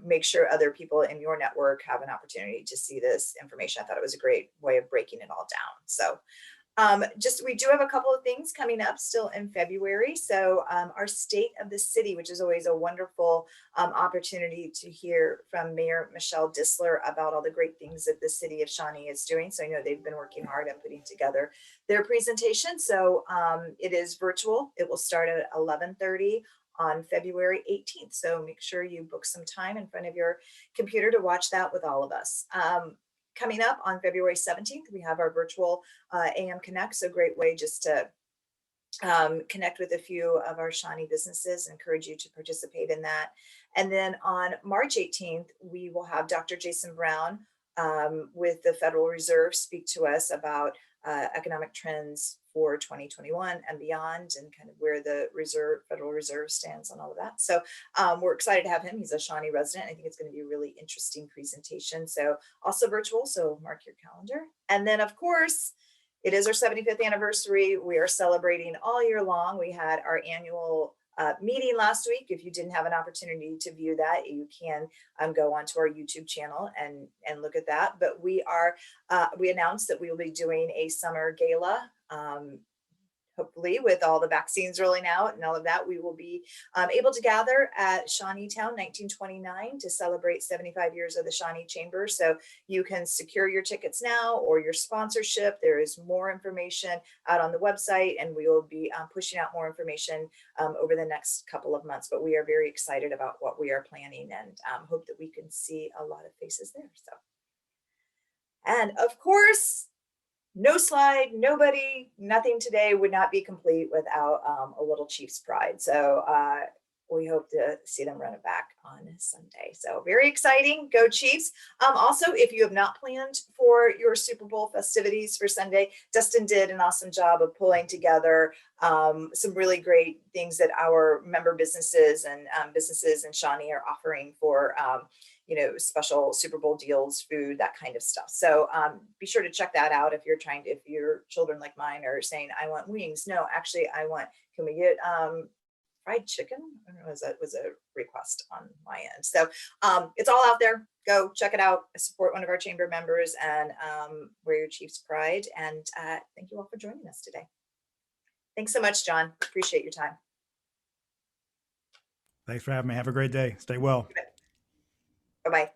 A: make sure other people in your network have an opportunity to see this information. I thought it was a great way of breaking it all down. So We do have a couple of things coming up still in February. So our State of the City, which is always a wonderful opportunity to hear from Mayor Michelle Disler about all the great things that the city of Shawnee is doing. So I know they've been working hard on putting together their presentation. So it is virtual. It will start at 11:30 on February 18th. So make sure you book some time in front of your computer to watch that with all of us. Coming up on February 17th, we have our virtual AM Connect. So great way just to connect with a few of our Shawnee businesses. Encourage you to participate in that. And then on March 18th, we will have Dr. Jason Brown with the Federal Reserve speak to us about economic trends for 2021 and beyond, and kind of where the Federal Reserve stands on all of that. So we're excited to have him. He's a Shawnee resident. I think it's going to be a really interesting presentation. So also virtual, so mark your calendar. And then of course, it is our 75th anniversary. We are celebrating all year long. We had our annual meeting last week. If you didn't have an opportunity to view that, you can go onto our YouTube channel and look at that. But we announced that we will be doing a summer gala. Hopefully with all the vaccines rolling out and all of that, we will be able to gather at Shawneetown 1929 to celebrate 75 years of the Shawnee Chamber. So you can secure your tickets now or your sponsorship. There is more information out on the website, and we will be pushing out more information over the next couple of months. But we are very excited about what we are planning, and hope that we can see a lot of faces there. So, and of course, no slide, nobody, nothing today would not be complete without a little Chiefs pride. So we hope to see them run it back on Sunday. So very exciting. Go Chiefs. Also, if you have not planned for your Super Bowl festivities for Sunday, Dustin did an awesome job of pulling together some really great things that our member businesses and businesses in Shawnee are offering for special Super Bowl deals, food, that kind of stuff. So be sure to check that out if your children like mine are saying, I want wings. No, actually, can we get fried chicken? I don't know, that was a request on my end. So it's all out there. Go check it out. Support one of our chamber members and wear your Chiefs pride. And thank you all for joining us today. Thanks so much, John. Appreciate your time.
B: Thanks for having me. Have a great day. Stay well.
A: Bye-bye.